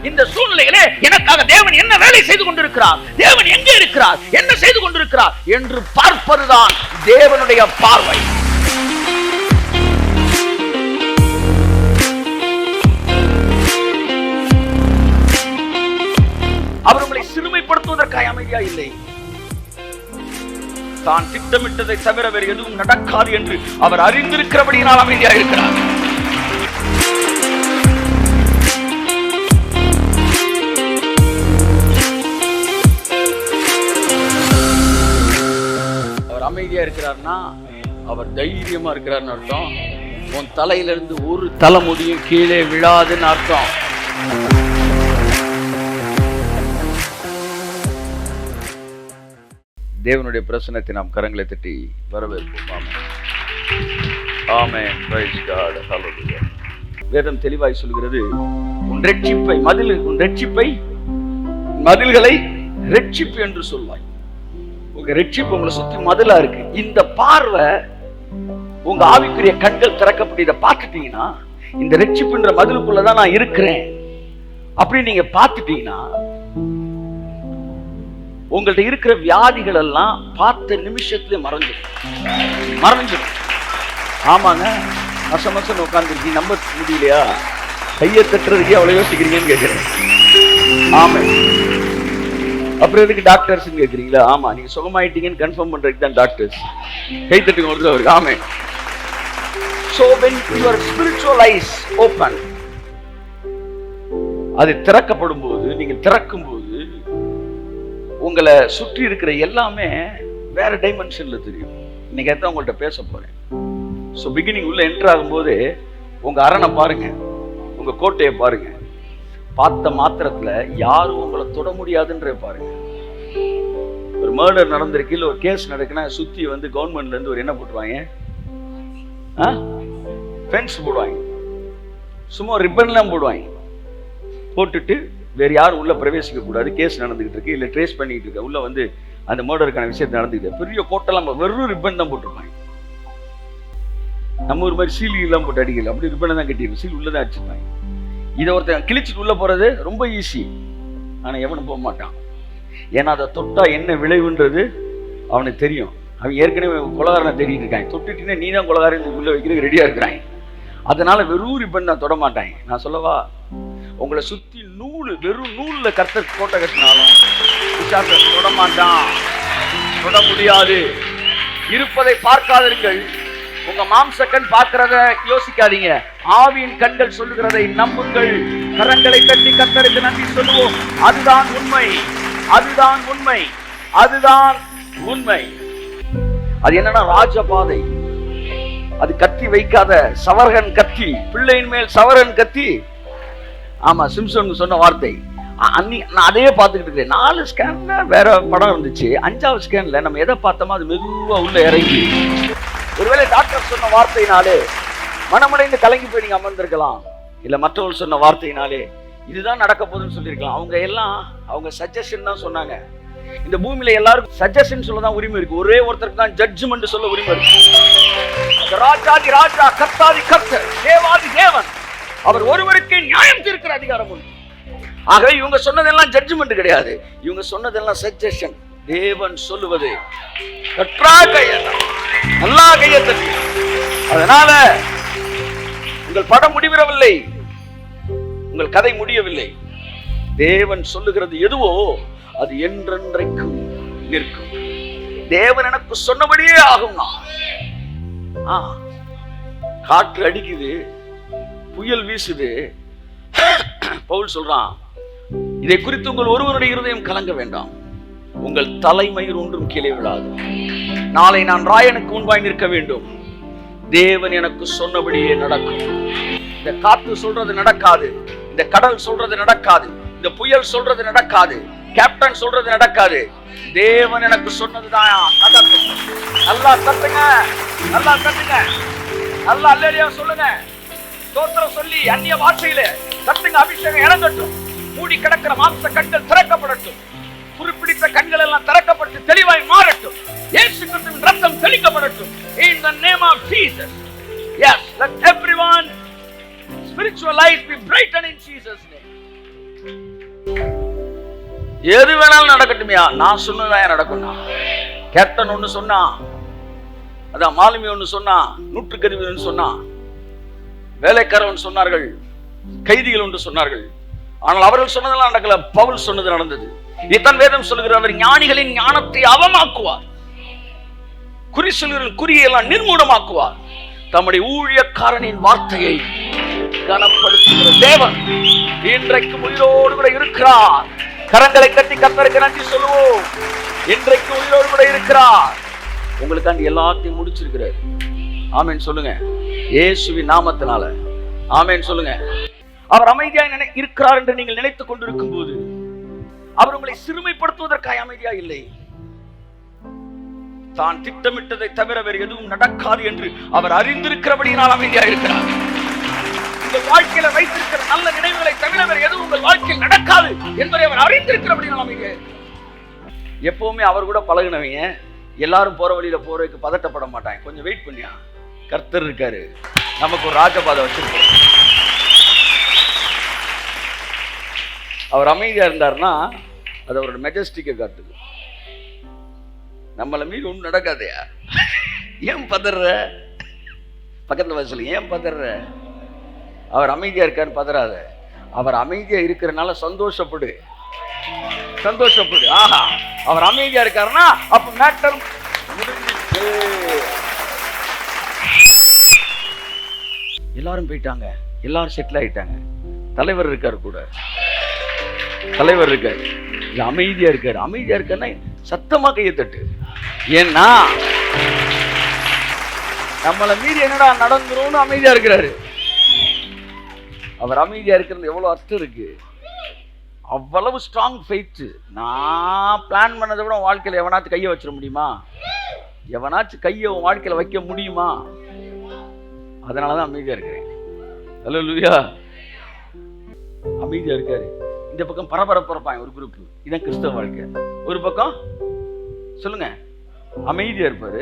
இந்த சூழ்நிலையிலே எனக்காக தேவன் என்ன வேலை செய்து கொண்டிருக்கிறார், தேவன் எங்கே இருக்கிறார், என்ன செய்து கொண்டிருக்கிறார் என்று பார்ப்பதுதான் தேவனுடைய பார்வை. அவர் உங்களை சிறுமைப்படுத்துவதற்காக அமைதியா இல்லை. தான் திட்டமிட்டதை தவிர வேறு எதுவும் நடக்காது என்று அவர் அறிந்திருக்கிறபடியினால் அமைதியா இருக்கிறார். அவர் அமைதியா இருக்கிறார்னா அவர் தைரியமா இருக்கிறார்னு அர்த்தம். உன் தலையிலிருந்து ஒரு தலைமுடியும் கீழே விழாதுன்னு அர்த்தம். தேவனுடைய பிரசன்னத்தை நாம் கரங்களை தட்டி வரவேற்போம். ஆமென். Praise God. ஹல்லேலூயா. வேதம் தெளிவாய் சொல்கிறது, உன் ரட்சிப்பை மதில்களை ரட்சிப்பு என்று சொல்வாய். உங்க ரட்சிப்பு உங்களை சுத்தி மதிலா இருக்கு. இந்த பார்வை உங்க ஆவிக்குரிய கண்கள் திறக்கப்பட்டு இதை பார்த்துட்டீங்கன்னா, இந்த ரட்சிப்புன்ற மதிலுக்குள்ளதான் நான் இருக்கிறேன் அப்படி நீங்க பார்த்துட்டீங்கன்னா, உங்கள்ட்ட இருக்கிற வியாதிகள் எல்லாம் பார்த்த நிமிஷத்துல மறைஞ்சிடும். ஆமாங்க, மசம் உட்கார்ந்துருக்கீங்க, நம்ப முடியலையா? கையை தட்டுறதுக்கே அவ்வளவு யோசிக்கிறீங்கன்னு கேட்கிறேன். ஆமா, அப்புறம் எதுக்கு டாக்டர்ஸ் கேட்குறீங்களா? ஆமா, நீங்க சுகமாயிட்டீங்கன்னு கன்ஃபார்ம் பண்றதுக்கு தான் டாக்டர்ஸ். கை தட்டுங்க ஒரு அவருக்கு. ஆமே. So when your spiritual eyes open, அது திறக்கப்படும் போது, நீங்க திறக்கும் போது உங்களை சுற்றி இருக்கிற எல்லாமே வேற டைமென்ஷன்ல தெரியும். இன்னைக்கு தான் உங்கள்ட்ட பேச போறேன். ஸோ பிகினிங் உள்ள என்டர் ஆகும்போது உங்க அரணை பாருங்க, உங்க கோட்டையை பாருங்க. பார்த்த மாத்திரத்துல யாரும் உங்களை தொட முடியாதுன்ற பாருங்க. ஒரு மர்டர் நடந்திருக்கு, இல்லை ஒரு கேஸ் நடக்குன்னா சுத்தி வந்து கவர்மெண்ட்ல இருந்து ஒரு என்ன போட்டுருவாங்க, ஃபென்ஸ் போடுவாங்க, சும்மா ரிப்பன்லாம் போடுவாங்க. போட்டுட்டு வேறு யாரும் உள்ள பிரவேசிக்க கூடாது, கேஸ் நடந்துகிட்டு இருக்கு, இல்லை ட்ரேஸ் பண்ணிட்டு இருக்க, உள்ள வந்து அந்த மர்டருக்கான விஷயத்தை நடந்துக்கிட்டு பெரிய கோட்டெல்லாம் வெறும் ரிப்பன் தான் போட்டிருப்பாங்க. நம்ம ஒரு மாதிரி சீல் எல்லாம் போட்டு அடிக்கல, அப்படி ரிப்பனை தான் கட்டிருக்கோம், சீல் உள்ளதான் அடிச்சிருப்பாங்க. இதை ஒருத்தன் கிழிச்சிட்டு உள்ள போறது ரொம்ப ஈஸி, ஆனா எவனும் போக மாட்டான். ஏன்னா அதை தொட்டா என்ன விளைவுன்றது அவனுக்கு தெரியும். அவன் ஏற்கனவே கொலகாரனை தேடிட்டு இருக்காங்க, தொட்டுட்டீங்கன்னா நீ தான் கொலகாரன் உள்ள வைக்கிறதுக்கு ரெடியா இருக்கிறாங்க. அதனால வெறும் ரிப்பன் தான் தொட மாட்டாங்க. நான் சொல்லவா, உங்களை சுத்தி நூல், வெறும் நூல்ல கர்த்தர் கோட்டை கட்டினாலும் தொட மாட்டான், தொட முடியாது. இருப்பதை பார்க்காதீர்கள், உங்க மாம்ச கண் பார்க்கிறத யோசிக்காதீங்க, ஆவியின் கண்கள் சொல்லுகிறதை நம்புங்கள். கரங்களை தட்டி கர்த்தருக்கு நன்றி சொல்லுவோம். அதுதான் உண்மை, அதுதான் உண்மை, அதுதான் உண்மை. அது என்னன்னா ராஜபாதை. அது கத்தி வைக்காத சவரகன் கத்தி, பிள்ளையின் மேல் சவரன் கத்தி. ஆமா, சிம்சன் சொன்ன வார்த்தை. நான் அதையே பார்த்துக்கிட்டு இருக்கேன். 4 ஸ்கேன்ல வேற படம் இருந்துச்சு, 5வது ஸ்கேன்ல நம்ம எதை பார்த்தோமோ அது மெதுவா உள்ள இறங்கி, ஒருவேளை டாக்டர் சொன்ன வார்த்தையினாலே மனமடைந்து கலங்கி போய் நீங்க அமர்ந்திருக்கலாம், இல்ல மற்றவர்கள் சொன்ன வார்த்தையினாலே இதுதான் நடக்க போகுதுன்னு சொல்லியிருக்கலாம். அவங்க எல்லாம் அவங்க சஜஷன் தான் சொன்னாங்க. இந்த பூமியில எல்லாருக்கும் சஜஷன் சொல்லதான் உரிமை இருக்கு, ஒரே ஒருத்தருக்கு தான் ஜட்ஜ்மெண்ட் சொல்ல உரிமை இருக்கு. ராஜாதி ராஜா, கர்த்தாதி கர்த்தர், தேவாதி தேவன், அவர் ஒருவருக்கு நியாயம் தீர்க்கிற அதிகாரம் உண்டு. ஆக இவங்க சொன்னதெல்லாம் ஜட்ஜ்மெண்ட் கிடையாது, இவங்க சொன்னதெல்லாம் சஜஷன். தேவன் சொல்லுவது நல்லா கையை தட்டி. அதனால உங்கள் படம் முடிவிடவில்லை, உங்கள் கதை முடியவில்லை. தேவன் சொல்லுகிறது எதுவோ அது என்றென்றைக்கும் நிற்கும். தேவன் எனக்கு சொன்னபடியே ஆகும். காற்று அடிக்குது, புயல் வீசுது. பவுல் சொல்றான், இதை குறித்து உங்கள் ஒருவருடைய இருதயம் கலங்க வேண்டாம், உங்கள் தலைமயிர் ஒன்றும் கீழே விழாது. நாளை நான் ராயனுக்கு முன்பாய் நிற்க வேண்டும், தேவன் எனக்கு சொன்னபடியே நடக்கும். இந்த காற்று சொல்றது நடக்காது, இந்த கடல் சொல்றது நடக்காது, இந்த புயல் சொல்றது நடக்காது, கேப்டன் சொல்றது நடக்காது. தேவன் எனக்கு சொன்னதுதான் நடக்கும். நல்லா தட்டுங்க, நல்லா தட்டுங்க, நல்லா அல்லேலூயா சொல்லுங்க, ஸ்தோத்திரம் சொல்லி அந்நிய வார்த்தையில தட்டுங்க. அபிஷேகம் இறங்கட்டும், மூடி கிடக்கிற மாம்ச கண்கள் திறக்கப்படட்டும், குறிப்பிடித்த கண்கள் எல்லாம் திறக்கப்பட்டு தெளிவாய் மாறட்டும். இயேசு கிறிஸ்துவின் ரத்தம் தெளிக்கப்படட்டும். In the name of Jesus. Yes, let everyone spiritual life be brightened in Jesus name. எது வேணாலும் நடக்கட்டுமையா, நான் சொன்னதான் நடக்கும்னா. கேப்டன் ஒண்ணு சொன்னா, அதான் மாலுமி ஒண்ணு சொன்னா, நூற்றுக்கருவி ஒன்று சொன்னா, வேலைக்காரன் சொன்னார்கள், கைதிகள் ஒன்று சொன்னார்கள். ஆனால் அவர்கள் சொன்னதெல்லாம் நடக்கல, பவுல் சொன்னது நடந்தது. இத்தன் வேதம் சொல்லுகிறார், அவர் ஞானிகளின் ஞானத்தை அவமாக்குவார், குறி சொல்கிற குறியெல்லாம் நிர்மூலமாக்குவார், தம்முடைய ஊழியக்காரனின் வார்த்தையை கனப்படுத்துகிற தேவன் இன்றைக்கு உயிரோடு கூட இருக்கிறார். கரங்களை கட்டி கர்த்தருக்கு நன்றி சொல்லுவோம். இன்றைக்கு உயிரோடு கூட இருக்கிறார். உங்களுக்காண்டி எல்லாத்தையும் முடிச்சிருக்கிறார். ஆமென் சொல்லுங்க, இயேசுவின் நாமத்தினால ஆமென் சொல்லுங்க. அவர் அமைதியாக இருக்கிறார் என்று நீங்கள் நினைத்துக் கொண்டிருக்கும் போது அவர் உங்களை சிறுமைப்படுத்துவதற்காக அமைதியா இல்லை. தான் திட்டமிட்டதை தவிர வேறு எதுவும் நடக்காது என்று அவர் அறிந்திருக்கிறபடியினால் அமைதியா இருக்கிறார். உங்கள் வாழ்க்கையில வைத்திருக்கிற நல்ல நினைவுகளை தவிர வேறு எதுவும் உங்கள் வாழ்க்கையில் நடக்காது என்பதை அவர் அறிந்திருக்கிறபடியினால் அமைதியா. எப்பவுமே அவர் கூட பழகினவங்க எல்லாரும் போற வழியில போறதுக்கு பதட்டப்பட மாட்டாங்க. கொஞ்சம் வெயிட் பண்ணியா, கர்த்தர் இருக்காரு, நமக்கு ஒரு ராஜபாதை வச்சிருக்காரு. அவர் அமைதியா இருந்தார்னா அது அவரோட மெஜஸ்டிக்கை காட்டுது. நம்மள மீறி ஒன்றும் நடக்காதையா, ஏன் பதற? பக்கத்துல வசூல், ஏன் பதற? அவர் அமைதியா இருக்காரு, பதறாத. அவர் அமைதியா இருக்கிறனால சந்தோஷப்படு, சந்தோஷப்படு. ஆஹா, அவர் அமைதியா இருக்காருன்னா அப்ப மேட்டர் முடிஞ்சிச்சு. எல்லாரும் போயிட்டாங்க, எல்லாரும் செட்டில் ஆயிட்டாங்க. தலைவர் இருக்காரு கூட, தலைவர் இருக்காரு, அமைதியா இருக்காரு. அமைதியா இருக்காருன்னா சத்தமா கையை தட்டு. ஏன்னா நம்மளை மீறி என்னடா நடந்துரும்னு அமைதியா இருக்கிறாரு. அவர் அமைதியா இருக்கிறது எவ்வளவு அர்த்தம் இருக்கு, அவ்வளவு ஸ்ட்ராங் ஃபெய்த். நான் பிளான் பண்ணதை விட வாழ்க்கையில எவனாச்சும் கையை வச்சிட முடியுமா? எவனாச்சும் கையை வாழ்க்கையில வைக்க முடியுமா? அதனாலதான் அமைதியா இருக்கிறேன். அல்லேலூயா. அமைதியா இருக்காரு. இந்த பக்கம் பரபரப்பு இருப்பாங்க ஒரு குரூப், இதான் கிறிஸ்தவ வாழ்க்கை. ஒரு பக்கம் சொல்லுங்க அமைதியா இருப்பாரு,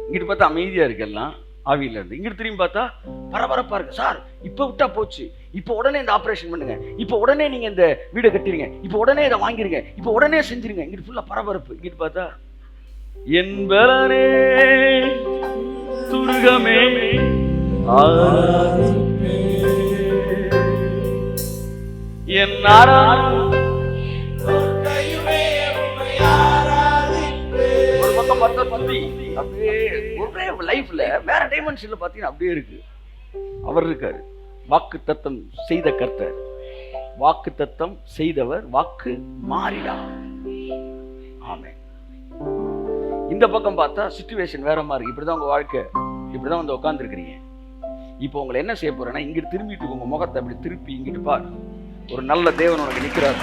இங்கிட்டு பார்த்தா அமைதியா இருக்கெல்லாம் ஆவியில இருந்து, இங்கிட்டு திரும்பி பார்த்தா பரபரப்பா இருக்கு. சார் இப்ப விட்டா போச்சு, இப்ப உடனே இந்த ஆபரேஷன் பண்ணுங்க, இப்ப உடனே நீங்க இந்த வீடை கட்டிருங்க, இப்ப உடனே இதை வாங்கிருங்க, இப்ப உடனே செஞ்சிருங்க. இங்கிட்டு ஃபுல்லா பரபரப்பு. இங்கிட்டு பார்த்தா என்பரனே துருகமே என் ஒரு பக்கம் பார்த்தா பந்தி அப்படியே ஒரே லைஃப்ல வேற டைமென்ஷன்ல பாத்தீங்கன்னா அப்படியே இருக்கு. அவர் இருக்காரு, வாக்கு தத்தம் செய்த கர்த்தர், வாக்கு தத்தம் செய்தவர், வாக்கு மாறிடா. ஆமென். இந்த பக்கம் பார்த்தா சிச்சுவேஷன் வேற மாதிரி. இப்படிதான் உங்க வாழ்க்கை, இப்படிதான் வந்து உட்கார்ந்து இருக்கிறீங்க. இப்போ உங்களை என்ன செய்ய போறேன்னா, இங்கிட்டு திரும்பிட்டு உங்க முகத்தை அப்படி திருப்பி இங்கிட்டு பாரு. ஒரு நல்ல தேவன் உனக்கு நிற்கிறார்.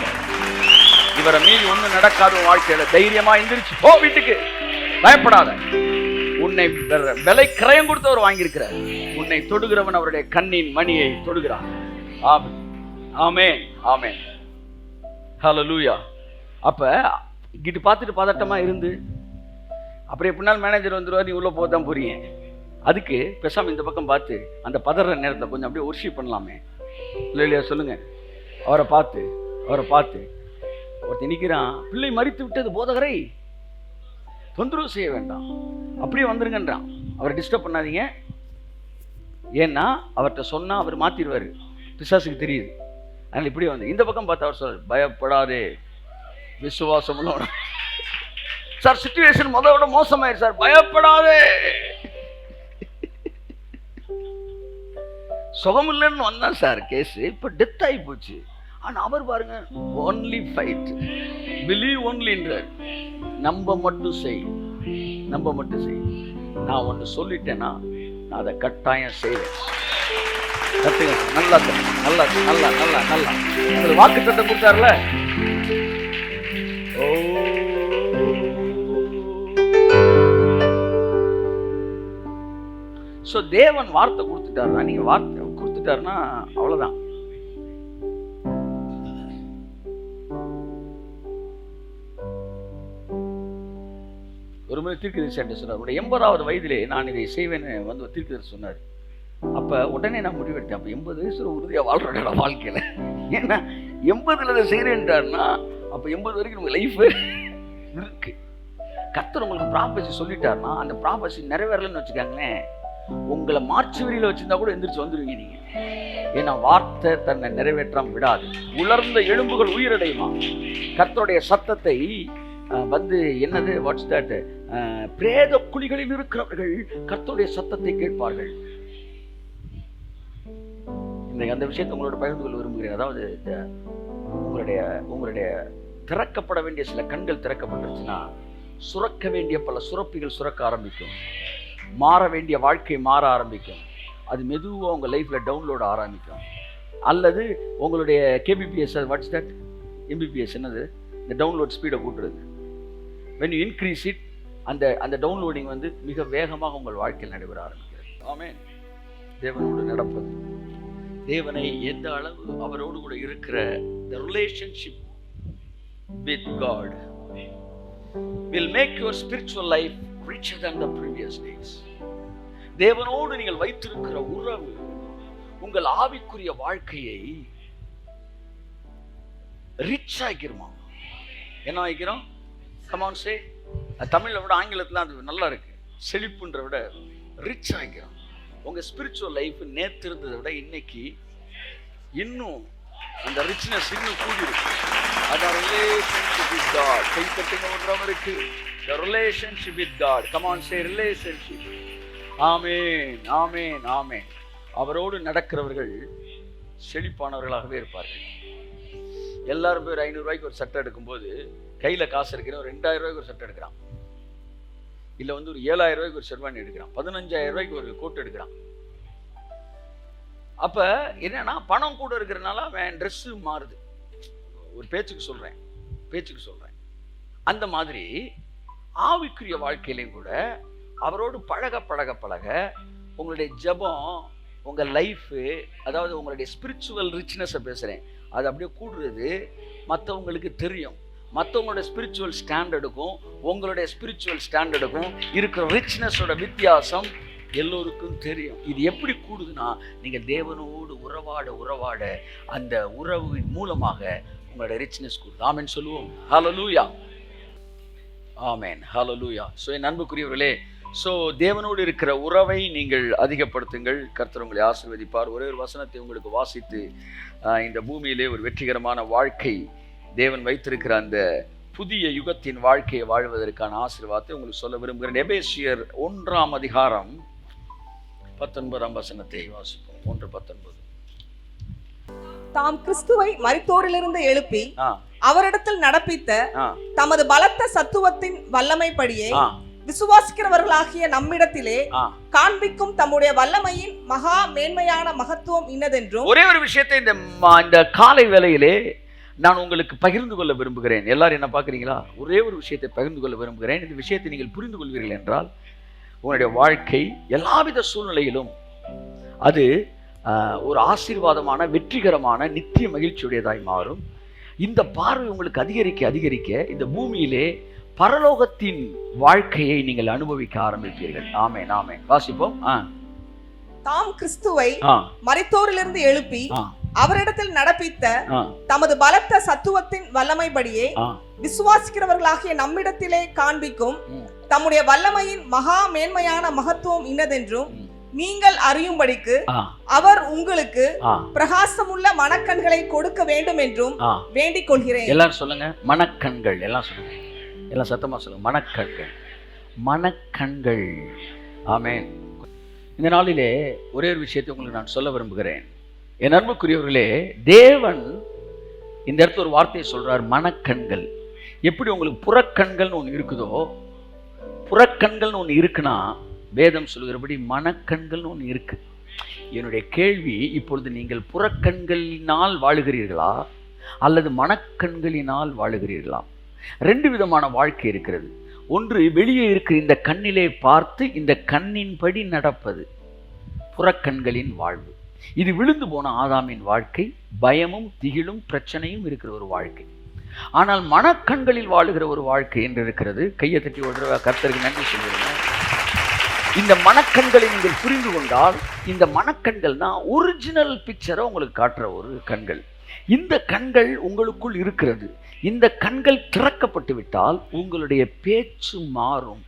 இவரை மீறி ஒண்ணு நடக்காத வாழ்க்கையில தைரியமா எந்திரிச்சு போ வீட்டுக்கு, பயப்படாத. உன்னை விலை கிரயம் கொடுத்தவர் வாங்கியிருக்கிறார். உன்னை தொடுகிறவன் அவருடைய கண்ணின் மணியை தொடுகிறான். ஆமென், ஆமென், ஆமென். ஹல்லேலூயா. அப்ப இங்கிட்டு பார்த்துட்டு பதட்டமா இருந்து அப்படியே பின்னால் மேனேஜர் வந்துருவார், நீ உள்ள போதான் போறீங்க. அதுக்கு பேசாம இந்த பக்கம் பார்த்து அந்த பதற நேரத்தை கொஞ்சம் அப்படியே ஒர்ஷிப் பண்ணலாமே. இல்லையா சொல்லுங்க. அவரை பார்த்து ஒருத்தர் நிற்கிறான், பிள்ளை மறித்து விட்டது போதகரை, தொந்தரவு செய்ய வேண்டாம், அப்படியே வந்துருங்கன்றான். அவரை டிஸ்டர்ப் பண்ணாதீங்க. ஏன்னா அவர்கிட்ட சொன்னா அவர் மாத்திடுவாரு, பிசாசுக்கு தெரியுது. அதனால இப்படியே வந்து இந்த பக்கம் பார்த்து அவர் சொல்றாரு, பயப்படாதே, விசுவாசம் சார். சிச்சுவேஷன் முதல்ல விட மோசமாயிரு சார், பயப்படாதே. சுகம் இல்லைன்னு வந்தான் சார் கேஸ், இப்ப டெத் ஆகி போச்சு. ஆனா அவர் பாருங்க, ஒன்லி ஃபைட், பிலீவ் ஒன்லின்றார். நம்ப மட்டும் செய், நம்ப மட்டும் செய். நான் ஒன்று சொல்லிட்டேன்னா நான் அதை கட்டாயம் செய்வேன். கட்டுங்க. நல்லா நல்லா நல்லா நல்லா நல்லா உங்களுக்கு வாக்கு தத்தம் கொடுத்தாருல. ஓ ஸோ தேவன் வார்த்தை கொடுத்துட்டாருன்னா, நீங்க வார்த்தை கொடுத்துட்டாருன்னா அவ்வளவுதான். ஒரு முறை தீர்க்கதரிசி சொன்னார், 80வது வயதிலே நான் இதை செய்வேன்னு வந்து தீர்க்கதரிசி சொன்னார். அப்ப உடனே நான் முடிவெடுத்தேன், அப்ப 80 வயசுல உறுதியா வாழ்றோட வாழ்க்கையில. ஏன்னா 80ல் அதை செய்கிறேன்ட்டார்னா அப்போ 80 வரைக்கும் நம்ம லைஃப் இருக்கு. கர்த்தர் உங்களுக்கு ப்ராபசி சொல்லிட்டாருன்னா அந்த ப்ராபசி நிறைவேறலன்னு வச்சுக்காங்களேன், உங்களை மார்ச் வரியில வச்சிருந்தா கூட எந்திரிச்சு வந்துடுவீங்க நீங்க. ஏன்னா வார்த்தை தன்னை நிறைவேற்றாம விடாது. உலர்ந்த எலும்புகள் உயிரடையுமா? கர்த்தருடைய சத்தத்தை வந்து என்னது வாட்ஸ் தட், பிரேத குழிகளில் இருக்கிறவர்கள் கர்த்தருடைய சத்தத்தை கேட்பார்கள். அந்த விஷயத்தை உங்களோட பகிர்ந்து கொள்ள விரும்புகிறேன். அதாவது உங்களுடைய திறக்கப்பட வேண்டிய சில கண்கள் திறக்கப்பட்டுருச்சுன்னா சுரக்க வேண்டிய பல சுரப்பிகள் சுரக்க ஆரம்பிக்கும், மாற வேண்டிய வாழ்க்கை மாற ஆரம்பிக்கும். அது மெதுவாக உங்கள் லைஃப்பில் டவுன்லோட் ஆரம்பிக்கும். அல்லது உங்களுடைய கேபிபிஎஸ், வாட்ஸ் தட், எம்பிபிஎஸ் என்னது, இந்த டவுன்லோட் ஸ்பீடை கூட்டுறது. when you increase it, அந்த டவுன்லோடிங் வந்து மிக வேகமாக உங்கள் வாழ்க்கையில் நடைபெற ஆரம்பிக்கிறது. ஆமென். தேவனோடு நடப்பது, தேவனை எந்த அளவு அவரோடு கூட இருக்கிற the relationship with God will make your spiritual life richer than the previous days. தேவனோடு நீங்கள் வைத்திருக்கிற உறவு உங்கள் ஆவிக்குரிய வாழ்க்கையை ரிச் ஆக்கிருமா? என்ன ஆகிக்கிறோம்? come on say. தமிழை விட ஆங்கிலத்தில் அது நல்லா இருக்கு. செழிப்புன்ற விட ரிச் ஆகிக்கிறோம். உங்க ஸ்பிரிச்சுவல் லைஃப் நேற்று இருந்ததை விட இன்னைக்கு இன்னும் அந்த ரிச்னஸ் இன்னும் கூடி இருக்கு. அதான் ரிலேஷன்ஷிப் வித் காட். கை தட்டுங்க ஒன்றவருக்கு. the relationship with God. come on say relationship. ஆமென், ஆமென், ஆமென். அவரோடு நடக்கிறவர்கள் செழிப்பானவர்களாகவே இருப்பார்கள். எல்லாரும் பேர் 500 ரூபாய்க்கு ஒரு சட்டை எடுக்கும்போது கையில காசு இருக்கிற ஒரு 2000 ரூபாய்க்கு ஒரு சட்டை எடுக்கிறான், இல்ல வந்து ஒரு 7000 ரூபாய்க்கு ஒரு ஷெர்வானி எடுக்கிறான், 15000 ரூபாய்க்கு ஒரு கோட் எடுக்கிறான். அப்ப என்னன்னா பணம் கூட இருக்கிறதுனால அவன் ட்ரெஸ் மாறுது. ஒரு பேச்சுக்கு சொல்றேன். அந்த மாதிரி ஆவிக்குரிய வாழ்க்கையிலையும் கூட அவரோடு பழக பழக பழக உங்களுடைய ஜெபம், உங்க லைஃப், அதாவது உங்களுடைய ஸ்பிரிச்சுவல் ரிச்னஸை பேசுறேன், அது அப்படியே கூடுறது மற்றவங்களுக்கு தெரியும். மற்றவங்களோட ஸ்பிரிச்சுவல் ஸ்டாண்டர்டுக்கும் உங்களுடைய ஸ்பிரிச்சுவல் ஸ்டாண்டர்டுக்கும் இருக்கிற ரிச்னஸோட வித்தியாசம் எல்லோருக்கும் தெரியும். இது எப்படி கூடுதுன்னா நீங்கள் தேவனோடு உறவாட அந்த உறவின் மூலமாக உங்களோட ரிச்னஸ் கூடுது. ஆமென் சொல்லுவோம். ஹல்லேலூயா, ஆமென், ஹல்லேலூயா. ஸோ என் அன்புக்குரியவர்களே, ஸோ தேவனோடு இருக்கிற உறவை நீங்கள் அதிகப்படுத்துங்கள். கர்த்தர் உங்களை ஆசீர்வதிப்பார். ஒரே ஒரு வசனத்தை உங்களுக்கு வாசித்து இந்த பூமியிலே ஒரு வெற்றிகரமான வாழ்க்கை தேவன் வைத்திருக்கிற அந்த புதிய யுகத்தின் வாழ்க்கையை வாழ்வதற்கான ஆசீர்வாதத்தை உங்களுக்கு சொல்ல விரும்புகிறேன். எபேசியர் 1ஆம் அதிகாரம் 19ஆம் வசனத்தை வாசிப்போம். 1:19. தாம் கிறிஸ்துவை மரித்தோரிலிருந்து எழுப்பி அவரிடத்தில் நடப்பித்த தமது பலத்த சத்துவத்தின் வல்லமைப்படியே விசுவாசிக்கிறவர்களாகிய நம்மிடத்திலே காண்பிக்கும் தம்முடைய வல்லமையின் மகா மேன்மையான மகத்துவம் இன்னதென்றும். ஒரே ஒரு விஷயத்தை இந்த காலை வேளையிலே நான் உங்களுக்கு பகிர்ந்து கொள்ள விரும்புகிறேன். எல்லாரும் என்ன பார்க்குறீங்களா? ஒரே ஒரு விஷயத்தை பகிர்ந்து கொள்ள விரும்புகிறேன். இந்த விஷயத்தை நீங்கள் புரிந்து கொள்வீர்கள் என்றால் உங்களுடைய வாழ்க்கை எல்லாவித சூழ்நிலையிலும் அது ஒரு ஆசீர்வாதமான, வெற்றிகரமான, நித்திய மகிழ்ச்சியுடையதாய் மாறும். இந்த பார்வை உங்களுக்கு அதிகரிக்க இந்த பூமியிலே பரலோகத்தின் வாழ்க்கையை நீங்கள் அனுபவிக்க ஆரம்பிப்பீர்கள். ஆமென், ஆமென். வாசிப்போம். தாம் கிறிஸ்துவை மரித்தோரிலிருந்து எழுப்பி அவரிடத்தில் நடப்பித்த தமது பலத்த சத்துவத்தின் வல்லமைப்படியே விசுவாசிக்கிறவர்களாகிய நம்மிடத்திலே காண்பிக்கும் தம்முடைய வல்லமையின் மகா மேன்மையான மகத்துவம் இன்னதென்றும் நீங்கள் அறியும்படிக்கு அவர் உங்களுக்கு பிரகாசமுள்ள மனக்கண்களை கொடுக்க வேண்டும் என்றும் வேண்டிக் கொள்கிறேன். எல்லாரும் சொல்லுங்க, மனக்கண்கள். எல்லாம் சொல்லுங்க, எல்லாம் சத்தமா சொல்லுங்க, மனக்கண்கள், மனக்கண்கள். ஆமென். இந்த நாளிலே ஒரே ஒரு விஷயத்தை உங்களுக்கு நான் சொல்ல விரும்புகிறேன். என் அன்புக்குரியவர்களே, தேவன் இந்த இடத்துல ஒரு வார்த்தையை சொல்றார், மனக்கண்கள். எப்படி உங்களுக்கு புறக்கண்கள்னு ஒன்று இருக்குதோ, புறக்கண்கள்னு ஒன்று இருக்குன்னா வேதம் சொல்கிறபடி மனக்கண்கள்னு ஒன்று இருக்கு. என்னுடைய கேள்வி, இப்பொழுது நீங்கள் புறக்கண்களினால் வாழுகிறீர்களா அல்லது மனக்கண்களினால் வாழுகிறீர்களா? 2 விதமான வாழ்க்கை இருக்கிறது. ஒன்று, வெளியே இருக்கிற இந்த கண்ணிலே பார்த்து இந்த கண்ணின்படி நடப்பது புறக்கண்களின் வாழ்வு. இது விழுந்து போன ஆதாமின் வாழ்க்கை, பயமும் திகிலும் பிரச்சனையும் இருக்கிற ஒரு வாழ்க்கை. ஆனால் மனக்கண்களில் வாழுகிற ஒரு வாழ்க்கை என்று இருக்கிறது. கையை தட்டி ஒரு கர்த்தருக்கு நன்றி சொல்லுங்க. இந்த மனக்கண்களை நீங்கள் புரிந்து கொண்டால், இந்த மனக்கண்கள் தான் ஒரிஜினல் பிக்சரை உங்களுக்கு காட்டுற ஒரு கண்கள். இந்த கண்கள் உங்களுக்குள் இருக்கிறது. இந்த கண்கள் திறக்கப்பட்டு விட்டால் உங்களுடைய பேச்சு மாறும்,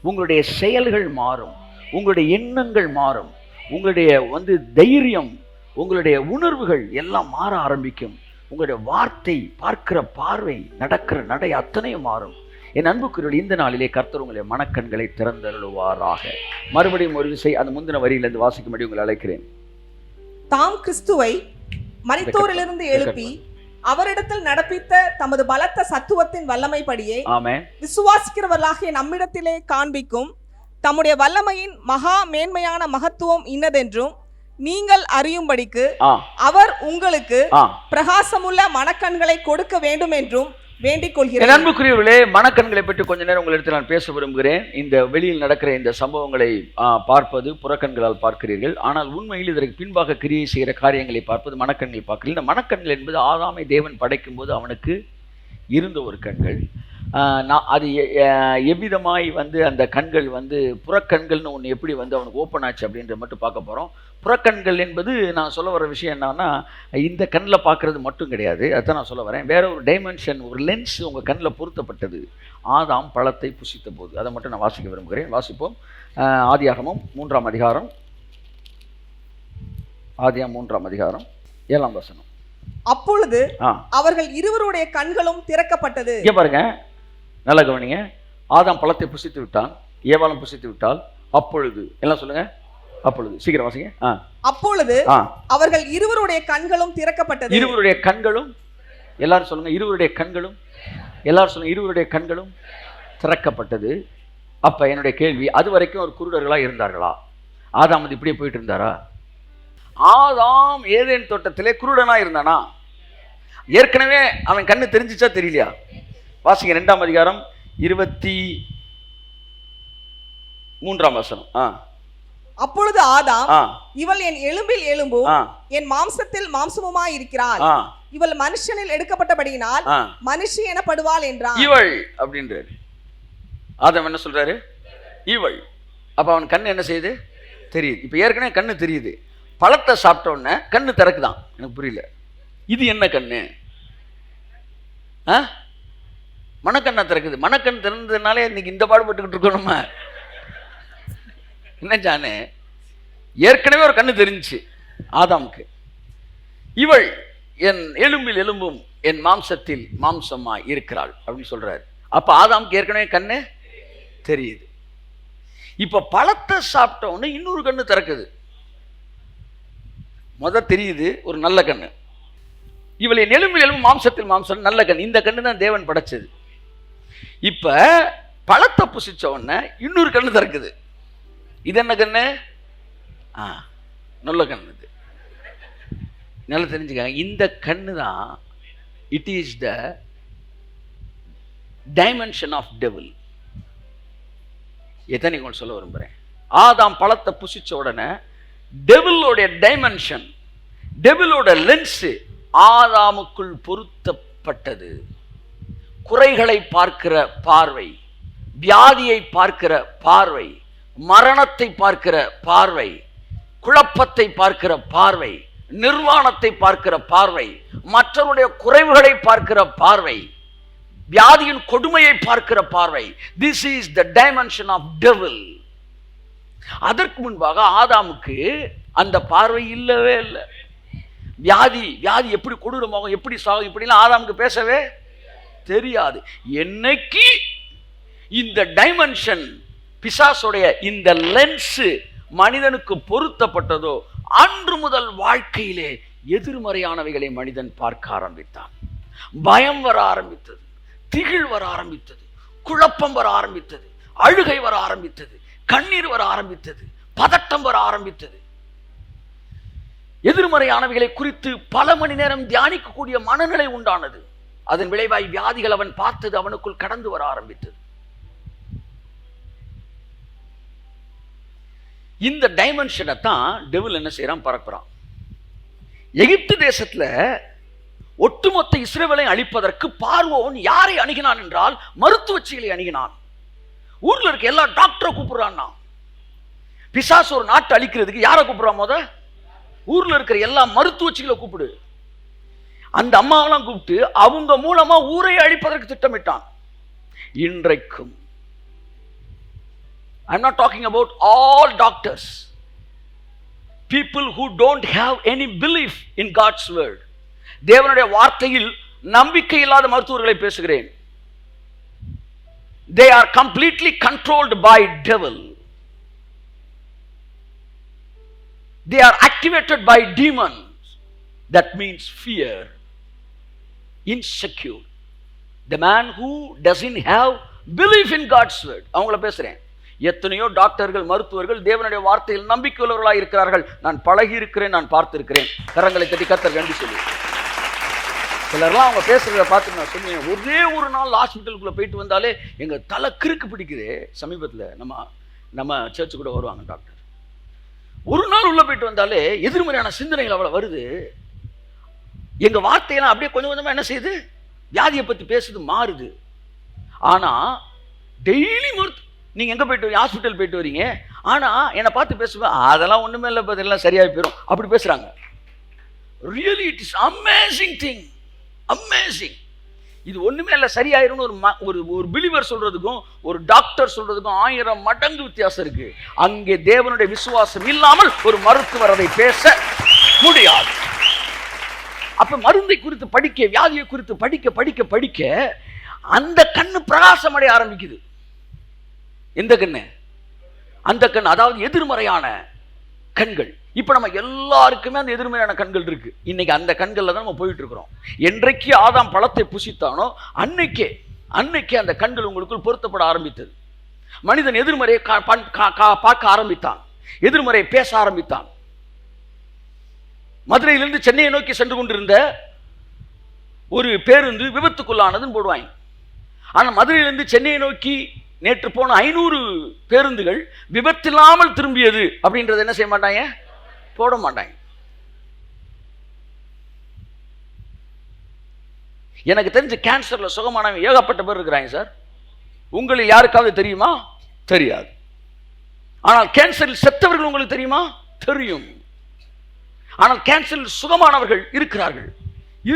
உங்களுடைய செயல்கள் மாறும், உங்களுடைய எண்ணங்கள் மாறும், உங்களுடைய தைரியம், உங்களுடைய உணர்வுகள் எல்லாம் மாற ஆரம்பிக்கும். உங்களுடைய வார்த்தை, பார்க்கிற பார்வை, நடக்கிற நடை அத்தனையும் மாறும். என் அன்புக்குரியவர்களே, இந்த நாளிலே கர்த்தர் உங்களுடைய மனக்கண்களை திறந்தருளுவாராக. மறுபடியும் ஒரு விசை அந்த முந்தின வரியிலிருந்து வாசிக்கும்படி உங்களை அழைக்கிறேன். தாம் கிறிஸ்துவை மரித்தோரிலிருந்து எழுப்பி அவரிடத்தில் நடப்பித்த தமது பலத்த சத்துவத்தின் வல்லமைப்படியே விசுவாசிக்கிறவர்களாகிய நம்மிடத்திலே காண்பிக்கும் தம்முடைய வல்லமையின் மகா மேன்மையான மகத்துவம் இன்னதென்றும் நீங்கள் அறியும்படிக்கு அவர் உங்களுக்கு பிரகாசமுள்ள மனக்கண்களை கொடுக்க வேண்டும் என்றும் வேண்டிக் கொள்கிறேன். அன்புக்குரியவர்களே, மனக்கண்களை பற்றி கொஞ்ச நேரம் உங்களிடத்தில் நான் பேச விரும்புகிறேன். இந்த வெளியில் நடக்கிற இந்த சம்பவங்களை பார்ப்பது புறக்கண்களால் பார்க்கிறீர்கள். ஆனால் உண்மையில் இதற்கு பின்பாக கிரியை செய்கிற காரியங்களை பார்ப்பது மனக்கண்களை பார்க்கிறீர்கள். இந்த மனக்கண்கள் என்பது ஆதாமை தேவன் படைக்கும் போது அவனுக்கு இருந்த ஒரு கண்கள். அது எவ்விதமாய் அந்த கண்கள் புறக்கண்கள்னு ஒன்று எப்படி அவனுக்கு ஓப்பன் ஆச்சு அப்படின்ற மட்டும் பார்க்க போகிறோம். புறக்கண்கள் என்பது நான் சொல்ல வர விஷயம் என்னன்னா, இந்த கண்ணில் பார்க்கறது மட்டும் கிடையாது. அதுதான் நான் சொல்ல வரேன். வேற ஒரு டைமென்ஷன், ஒரு லென்ஸ் உங்கள் கண்ணில் பொருத்தப்பட்டது ஆதாம் பழத்தை புசித்த போது. அதை மட்டும் நான் வாசிக்க விரும்புகிறேன். வாசிப்போம். ஆதியாகமம் 3ஆம் அதிகாரம், ஆதியாகமம் 3ஆம் அதிகாரம் 7ஆம் வசனம். அப்பொழுது அவர்கள் இருவருடைய கண்களும் திறக்கப்பட்டது. இங்க பாருங்க, நல்ல கவனிங்க. ஆதாம் பழத்தை புசித்து விட்டான், ஏவாளும் புசித்து விட்டால். அப்பொழுது எல்லாம் சொல்லுங்க. அப்பொழுது சீக்கிரம் வாசிங்க. அப்பொழுது அவர்கள் இருவருடைய கண்களும் திறக்கப்பட்டது. இருவருடைய கண்களும், எல்லாரும் சொல்லுங்க. இருவருடைய கண்களும், எல்லாரும் சொல்லுங்க. இருவருடைய கண்களும் திறக்கப்பட்டது. அப்ப என்னுடைய கேள்வி, அது வரைக்கும் ஒரு குருடர்களா இருந்தார்களா? ஆதாம் இப்படியே போயிட்டு இருந்தாரா? ஆதாம் ஏதேன் தோட்டத்திலே குருடனா இருந்தானா? ஏற்கனவே அவன் கண்ணு தெரிஞ்சிச்சா தெரியலையா? வாசிங்க 2ஆம் அதிகாரம் 23ஆம் வசனம். அப்பொழுது ஆதாம், இவள் என் எலும்பில் எலும்பும் என் மாம்சத்தில் மாம்சமுமாய் இருக்கிறாள், இவள் மனுஷனில் எடுக்கப்பட்டபடியினால் மனுஷி எனப்படுவாள் என்றான். இவள் அப்படின்றாரு. ஆதாம் என்ன சொல்றாரு? இவள். அப்ப அவன் கண்ணு என்ன செய்யுது? தெரியுது. இப்ப ஏற்கனவே கண்ணு தெரியுது. பழத்தை சாப்பிட்ட உடனே கண்ணு திறக்குதான். எனக்கு புரியல, இது என்ன கண்ணு? மனக்கண்ணா திறக்குது. மனக்கண் திறந்ததுனாலே இன்னைக்கு இந்த பாடுபட்டுக்கிட்டு இருக்கோம் நம்ம. என்ன ஜானே, ஏற்கனவே ஒரு கண்ணு தெரிஞ்சிச்சு ஆதாமுக்கு. இவள் என் எலும்பில் எலும்பும் என் மாம்சத்தில் மாம்சமா இருக்கிறாள் அப்படின்னு சொல்றாரு. அப்ப ஆதாமுக்கு ஏற்கனவே கண்ணு தெரியுது. இப்ப பழத்தை சாப்பிட்ட உடனே இன்னொரு கண்ணு திறக்குது. தெரியுது ஒரு நல்ல கண்ணு. இவள் என் எலும்பில் எலும்பும் மாம்சத்தில் மாம்சம், நல்ல கண். இந்த கண்ணு தான் தேவன் படைச்சது. இப்ப பழத்தை புசிச்ச உடனே இன்னொரு கண்ணு திறக்குது. இது என்ன கண்ணு? நல்ல கண்ணு. இது நல்லா தெரிஞ்சுக்காங்க. இந்த கண்ணு தான், it is the dimension of devil. எத்தனை உங்களுக்கு சொல்ல விரும்புறேன். ஆதாம் பழத்தை புசிச்ச உடனே டெவிலோட டைமென்ஷன், டெவிலோட லென்ஸ் ஆதாமுக்குள் பொருத்தப்பட்டது. குறைகளை பார்க்கிற பார்வை, வியாதியை பார்க்கிற பார்வை, மரணத்தை பார்க்கிற பார்வை, குழப்பத்தை பார்க்கிற பார்வை, நிர்வாணத்தை பார்க்கிற பார்வை, மற்றவருடைய குறைவுகளை பார்க்கிற பார்வை, வியாதியின் கொடுமையை பார்க்கிற பார்வை. This is the dimension of devil. அதற்கு முன்பாக ஆதாமுக்கு அந்த பார்வை இல்லவே இல்லை. வியாதி எப்படி கொடூரமாகும், எப்படி சாகும், இப்படிலாம் ஆதாமுக்கு பேசவே தெரியாது. என்னைக்கு இந்த டைமென்ஷன், பிசாசுடைய இந்த லென்ஸ் மனிதனுக்கு பொருத்தப்பட்டதோ அன்று முதல் வாழ்க்கையிலே எதிர்மறையானவைகளை மனிதன் பார்க்க ஆரம்பித்தான். பயம் வர ஆரம்பித்தது, திகில் வர ஆரம்பித்தது, குழப்பம் வர ஆரம்பித்தது, அழுகை வர ஆரம்பித்தது, கண்ணீர் வர ஆரம்பித்தது, பதட்டம் வர ஆரம்பித்தது. எதிர்மறையானவைகளை குறித்து பல மணி நேரம் தியானிக்கக்கூடிய மனநிலை உண்டானது. அதன் விளைவாய் வியாதிகள் அவன் பார்த்தது அவனுக்குள் கடந்து வர ஆரம்பித்தது. இந்த டைமென்ஷனை தான் டெவில் என்ன செய்யறான்? பறக்கிறான். எகிப்து தேசத்துல ஒட்டுமொத்த இஸ்ரவேலை அழிப்பதற்கு பார்வோன் யாரை அணுகினான் என்றால் மருத்துவச்சிகளை அணுகினான். ஊர்ல இருக்க எல்லா டாக்டரை கூப்பிடுறான். பிசாசு ஒரு நாட்டை அழிக்கிறதுக்கு யாரை கூப்பிடுறான்? ஊர்ல இருக்கிற எல்லா மருத்துவச்சிகளை கூப்பிடு. அந்த அம்மாவெல்லாம் கூப்பிட்டு அவங்க மூலமா ஊரை அழிப்பதற்கு திட்டமிட்டான். இன்றைக்கும் I'm not talking about all doctors, people who don't have any belief in God's word. தேவனுடைய வார்த்தையில் நம்பிக்கை இல்லாத மருத்துவர்களை பேசுகிறேன். They are completely controlled by devil. They are activated by demons. That means fear, insecure. The man who doesn't have belief in God's word. அவங்கள பேசுறேன். எத்தனையோ டாக்டர்கள், மருத்துவர்கள் தேவனுடைய வார்த்தையில் நம்பிக்கை உள்ளவர்களாக இருக்கிறார்கள். நான் பழகி இருக்கிறேன், நான் பார்த்திருக்கிறேன். கரங்களை தட்டி கர்த்தர் நன்றி சொல்லி. சிலர்லாம் அவங்க பேசுறத பார்த்து நான் சொன்னேன், ஒரே ஒரு நாள் ஹாஸ்பிட்டலுக்குள்ள போயிட்டு வந்தாலே எங்க தலை கிறுக்கு பிடிக்குது. சமீபத்தில் நம்ம சர்ச்சு கூட வருவாங்க டாக்டர். ஒரு நாள் உள்ள போயிட்டு வந்தாலே எதிர்மறையான சிந்தனைகள் அவ்வளவு வருது. எங்க வார்த்தையெல்லாம் அப்படியே கொஞ்சம் கொஞ்சமா என்ன செய்யுது, வியாதியை பத்தி பேசுது, மாறுது. ஆனா டெய்லி நீங்க எங்க போயிட்டு ஹாஸ்பிட்டல் போயிட்டு வரீங்க, ஆனா என்னை பார்த்து பேசுவேன், அதெல்லாம் ஒண்ணுமே இல்லை, பதிலாம் சரியாகி போயிடும், அப்படி பேசுறாங்க. Really it is amazing thing, amazing. இது ஒண்ணுமே இல்லை சரியாயிரும்னு ஒரு பிலீவர் சொல்றதுக்கும் ஒரு டாக்டர் சொல்றதுக்கும் 1000 மடங்கு வித்தியாசம் இருக்கு. அங்கே தேவனுடைய விசுவாசம் இல்லாமல் ஒரு மருத்துவர் அதை பேச முடியாது. அப்ப மருந்தை குறித்து படிக்க, வியாதியை குறித்து படிக்க படிக்க படிக்க அந்த கண்ணு பிரகாசம் அடைய ஆரம்பிக்குது. எந்த கண்ணு? அந்த கண், அதாவது எதிர்மறையான கண்கள். இப்ப நம்ம எல்லாருக்குமே அந்த எதிர்மறையான கண்கள் இருக்கு. இன்னைக்கு அந்த கண்கள்ல தான் நம்ம போயிட்டு இருக்கிறோம். என்றைக்கு ஆதாம் பழத்தை புசித்தானோ அன்னைக்கே அந்த கண்கள் உங்களுக்குள் பொருத்தப்பட ஆரம்பித்தது. மனிதன் எதிர்மறையை பார்க்க ஆரம்பித்தான், எதிர்மறையை பேச ஆரம்பித்தான். மதுரையிலிருந்து சென்னையை நோக்கி சென்று கொண்டிருந்த ஒரு பேருந்து விபத்துக்குள்ளானதுன்னு போடுவாங்க. ஆனா மதுரையிலிருந்து சென்னையை நோக்கி நேற்று போன 500 பேருந்துகள் விபத்தில்லாமல் திரும்பியது அப்படின்றது என்ன செய்ய மாட்டாங்க, போட மாட்டாங்க. எனக்கு தெரிஞ்சு கேன்சர்ல சுகமானவங்க ஏகப்பட்ட பேர் இருக்கிறாங்க சார். உங்களில் யாருக்காவது தெரியுமா? தெரியாது. ஆனால் கேன்சரில் செத்தவர்கள் உங்களுக்கு தெரியுமா? தெரியும். ஆனால் கேன்சரில் சுகமானவர்கள் இருக்கிறார்கள்.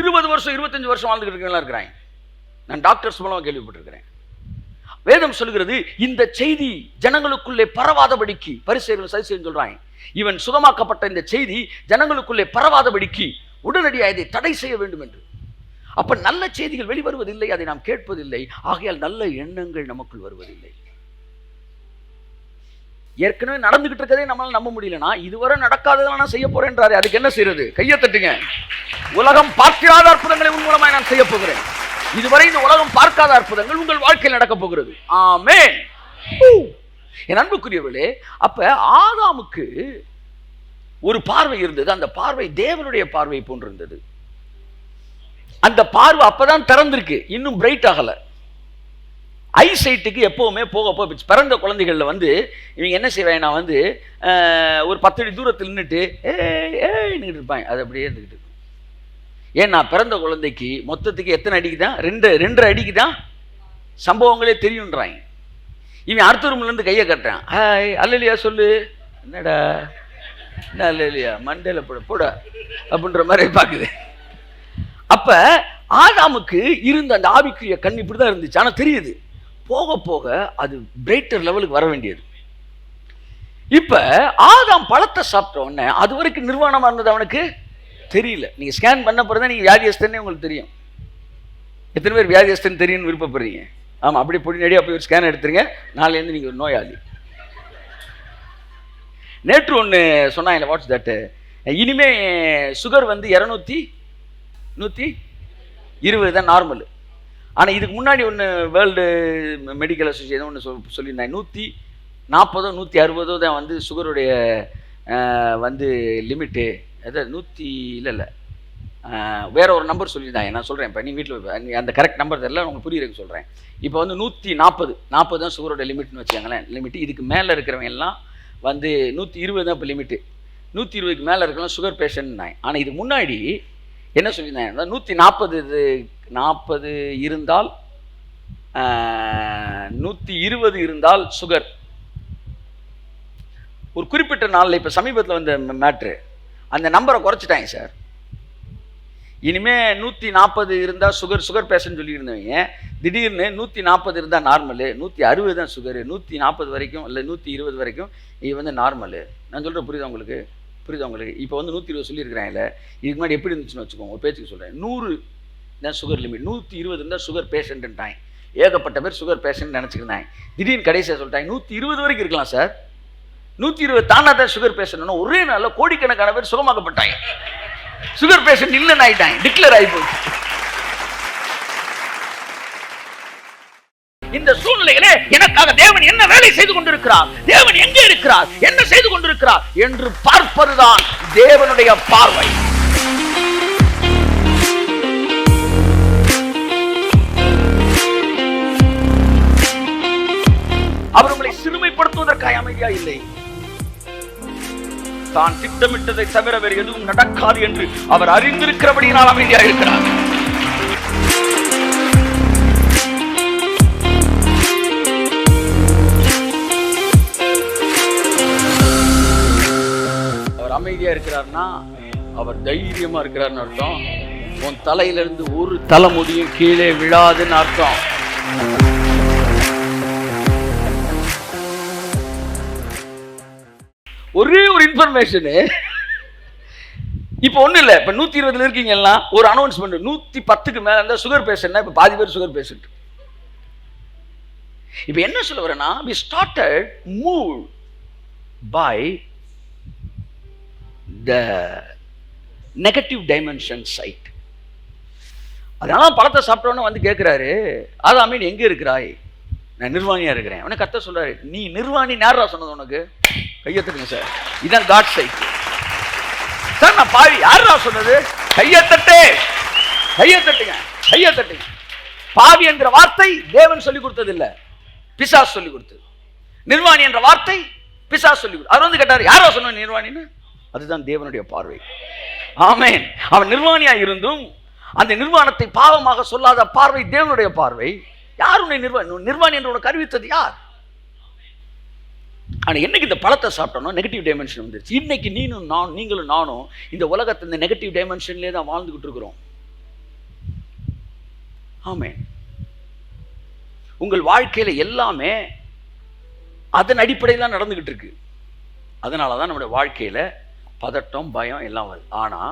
20 வருஷம் 25 வருஷம் வாழ்ந்துட்டு இருக்கிறாங்க. நான் டாக்டர்ஸ் மூலமா கேள்விப்பட்டிருக்கிறேன். வேதம் சொல்கிறது, இந்த செய்தி ஜனங்களுக்குள்ளே பரவாதபடிக்கு, பரிசேயர்கள் சதுசேயர்கள் சொல்றாங்க, இவன் சுகமாக்கப்பட்ட இந்த செய்தி ஜனங்களுக்குள்ளே பரவாதபடிக்கு உடனடியாக இதை தடை செய்ய வேண்டும் என்று. அப்ப நல்ல செய்திகள் வெளிவருவதில்லை, அதை நாம் கேட்பதில்லை. ஆகையால் நல்ல எண்ணங்கள் நமக்குள் வருவதில்லை. ஏற்கனவே நடந்துகிட்டு இருக்கதே நம்மளால நம்ப முடியலனா, இதுவரை நடக்காததெல்லாம் நான் செய்ய போறேன்றாரு. அதுக்கு என்ன செய்யறது? கையை தட்டுங்க. உலகம் பார்க்காத அற்புதங்களை உன் மூலமாக நான் செய்ய போகிறேன். இதுவரை இந்த உலகம் பார்க்காத அற்புதங்கள் உங்கள் வாழ்க்கையில் நடக்க போகிறது. ஆமென். என் அன்புக்குரியவர்களே, அப்ப ஆதாமுக்கு ஒரு பார்வை இருந்தது. அந்த பார்வை தேவனுடைய பார்வை போன்றிருந்தது. அந்த பார்வை அப்பதான் திறந்திருக்கு, இன்னும் பிரைட் ஆகல. ஐசைட்டுக்கு எப்பவுமே போக பிறந்த குழந்தைகள்ல இவங்க என்ன செய்வாங்க, நான் ஒரு 10 அடி தூரத்தில் நின்றுட்டு ஏன்னு இருப்பாங்க. அது அப்படியே இருந்துக்கிட்டு. ஏன்னா பிறந்த குழந்தைக்கு மொத்தத்துக்கு எத்தனை அடிக்கு தான்? 2.5 அடிக்கு தான் சம்பவங்களே தெரியுன்றாங்க. இவன் அடுத்த ரூம்ல இருந்து கையை கட்டுறான். ஹாய் அல்லையா சொல்லு, என்னடா என்ன அல்லையா மண்டையில போட அப்படின்ற மாதிரி பாக்குது. அப்ப ஆதாமுக்கு இருந்த அந்த ஆவிக்குரிய கண் இப்படிதான் இருந்துச்சு. ஆனா தெரியுது, போக போக அது பிரைட்டர் லெவலுக்கு வர வேண்டியது. இப்ப ஆதாம் பழத்தை சாப்பிட்ட உடனே அது வரைக்கும் நிர்வாணமா இருந்தது அவனுக்கு தெரியல. நீங்க ஸ்கேன் பண்ண பிறகு நீங்க வியாதியஸ்தன்னே உங்களுக்கு தெரியும். எத்தனை பேர் வியாதியஸ்தன் தெரியும்னு விருப்பப்படுறீங்க? ஆமா, அப்படி பொடி நடியா போய் ஒரு ஸ்கேன் எடுத்துருங்க. நாளையிலேருந்து நீங்க ஒரு நோயாளி. நேற்று ஒன்று சொன்னாங்க, வாட்ஸ் தட், இனிமே சுகர் 200-120 தான் நார்மல். ஆனால் இதுக்கு முன்னாடி ஒன்று வேர்ல்டு மெடிக்கல் அசோசியேஷன் ஒன்று சொல்லியிருந்தாங்க, 140-160 தான் சுகருடைய லிமிட்டு. அதாவது 100 இல்லை வேற ஒரு நம்பர் சொல்லியிருந்தாங்க. நான் சொல்கிறேன், இப்போ நீ வீட்டில் அந்த கரெக்ட் நம்பர் தெரியல, உங்களுக்கு புரியுறதுக்கு சொல்கிறேன். இப்போ 140 தான் சுகரோட லிமிட்னு வச்சுக்காங்களேன். லிமிட்டு இதுக்கு மேலே இருக்கிறவங்க எல்லாம் 120 தான் இப்போ லிமிட்டு. 120க்கு மேலே இருக்கலாம் சுகர் பேஷண்ட்னாங்க. ஆனால் இதுக்கு முன்னாடி என்ன சொல்லியிருந்தாங்க, 140 இருந்தால் 120 இருந்தால் சுகர். ஒரு குறிப்பிட்ட நாளில் இப்போ சமீபத்தில் வந்த மேட்ரு அந்த நம்பரை குறைச்சிட்டாங்க சார். இனிமே 140 இருந்தால் சுகர் பேஷண்ட் சொல்லியிருந்தவங்க திடீர்னு 140 இருந்தால் நார்மலு, 160 தான் சுகரு, 140 வரைக்கும் இல்லை 120 வரைக்கும் இது வந்து நார்மலு. நான் சொல்கிறேன் புரியுதா உங்களுக்கு? இப்போ வந்து 120 சொல்லியிருக்கிறாங்கல்ல, இதுக்கு முன்னாடி எப்படி இருந்துச்சுன்னு வச்சுக்கோங்க, ஒரு பேச்சுக்கு சொல்கிறேன். 100 தான் சுகர் லிமிட், 120 இருந்தால் சுகர் பேஷண்ட்டுன்ட்டாங்க. ஏகப்பட்ட பேர் சுகர் பேஷண்ட் நினச்சிக்கிருந்தாங்க. திடீர்னு கடைசியாக சொல்லிட்டாங்க 120 வரைக்கும் இருக்கலாம் சார், 120 தானா தான் சுகர் பேஷண்ட். ஒரே நாளில் கோடிக்கணக்கான பேர் சுகமாக்கப்பட்டாங்க, சுகர் பேஷண்ட் இல்லைன்னு ஆயிட்டாங்க, டிக்ளேர் ஆகி போச்சு. இந்த சூழ்நிலையிலே எனக்காக தேவன் என்ன வேலை செய்து கொண்டிருக்கிறார், தேவன் எங்கே இருக்கிறார், என்ன செய்து கொண்டிருக்கிறார் என்று பார்ப்பதுதான் தேவனுடைய பார்வை. அவர் உங்களை சிறுமைப்படுத்துவதற்காக அமைதியா இல்லை. தான் திட்டமிட்டதை தவிர வேறு எதுவும் நடக்காது என்று அவர் அறிந்திருக்கிறபடியினால் அமைதியா இருக்கிறார். அவர் அமைதியா இருக்கிறார்னா அவர் தைரியமா இருக்கிறார்னு அர்த்தம். உன் தலையிலிருந்து ஒரு தலைமுடியும் கீழே விழாதுன்னு அர்த்தம். ஒரே ஒரு இன்ஃபர்மேஷனு, இப்போ ஒன்றும் இல்லை, இப்போ 120 இருக்கீங்கன்னா ஒரு அனௌன்ஸ்மெண்ட், 110க்கு மேலே இருந்தால் சுகர் பேஷண்ட்னா இப்போ பாதி பேர் சுகர் பேஷண்ட். இப்போ என்ன சொல்ல வரேன்னா, we started moved by the negative dimension sight. அதனால பழத்தை சாப்பிட்டோன்னு வந்து கேட்குறாரு, ஆதாமே நீ எங்கே இருக்கிறாய்? நான் நிர்வாணியா இருக்கிறேன். அவனை கத்த சொல்றாரு, நீ நிர்வாணி நேரா சொன்னது உனக்கு? கையத்தட்டுங்க சார், இதான் காட் சைட் சார். நான் பாவி, யாரா சொன்னது? கையத்தட்டு, கையத்தட்டுங்க, கையத்தட்டுங்க. பாவி என்ற வார்த்தை தேவன் சொல்லி கொடுத்தது இல்ல, பிசாசு சொல்லி கொடுத்தது. நிர்வாணி என்ற வார்த்தை பிசாசு சொல்லி கொடுத்தது. அவர் வந்து கேட்டார், யாரா சொன்ன நிர்வாணின்னு? அதுதான் தேவனுடைய பார்வை. ஆமென். அவன் நிர்வாணியா இருந்தும் அந்த நிர்வாணத்தை பாவமாக சொல்லாத பார்வை தேவனுடைய பார்வை. யார் உன்னை நிர்வாணி என்று உனக்கு அறிவித்தது யார்? ஆனால் என்னைக்கு இந்த பழத்தை சாப்பிட்டோம் நெகட்டிவ் டைமென்ஷன் வந்துருச்சு. இன்னைக்கு நீங்களும் நானும் இந்த உலகத்தை இந்த நெகட்டிவ் டைமென்ஷன்லேயே தான் வாழ்ந்துகிட்டு இருக்கிறோம். ஆமே, உங்கள் வாழ்க்கையில எல்லாமே அதன் அடிப்படையில் தான் நடந்துகிட்டு இருக்கு. அதனால தான் நம்முடைய வாழ்க்கையில பதட்டம், பயம் எல்லாம் வருது. ஆனா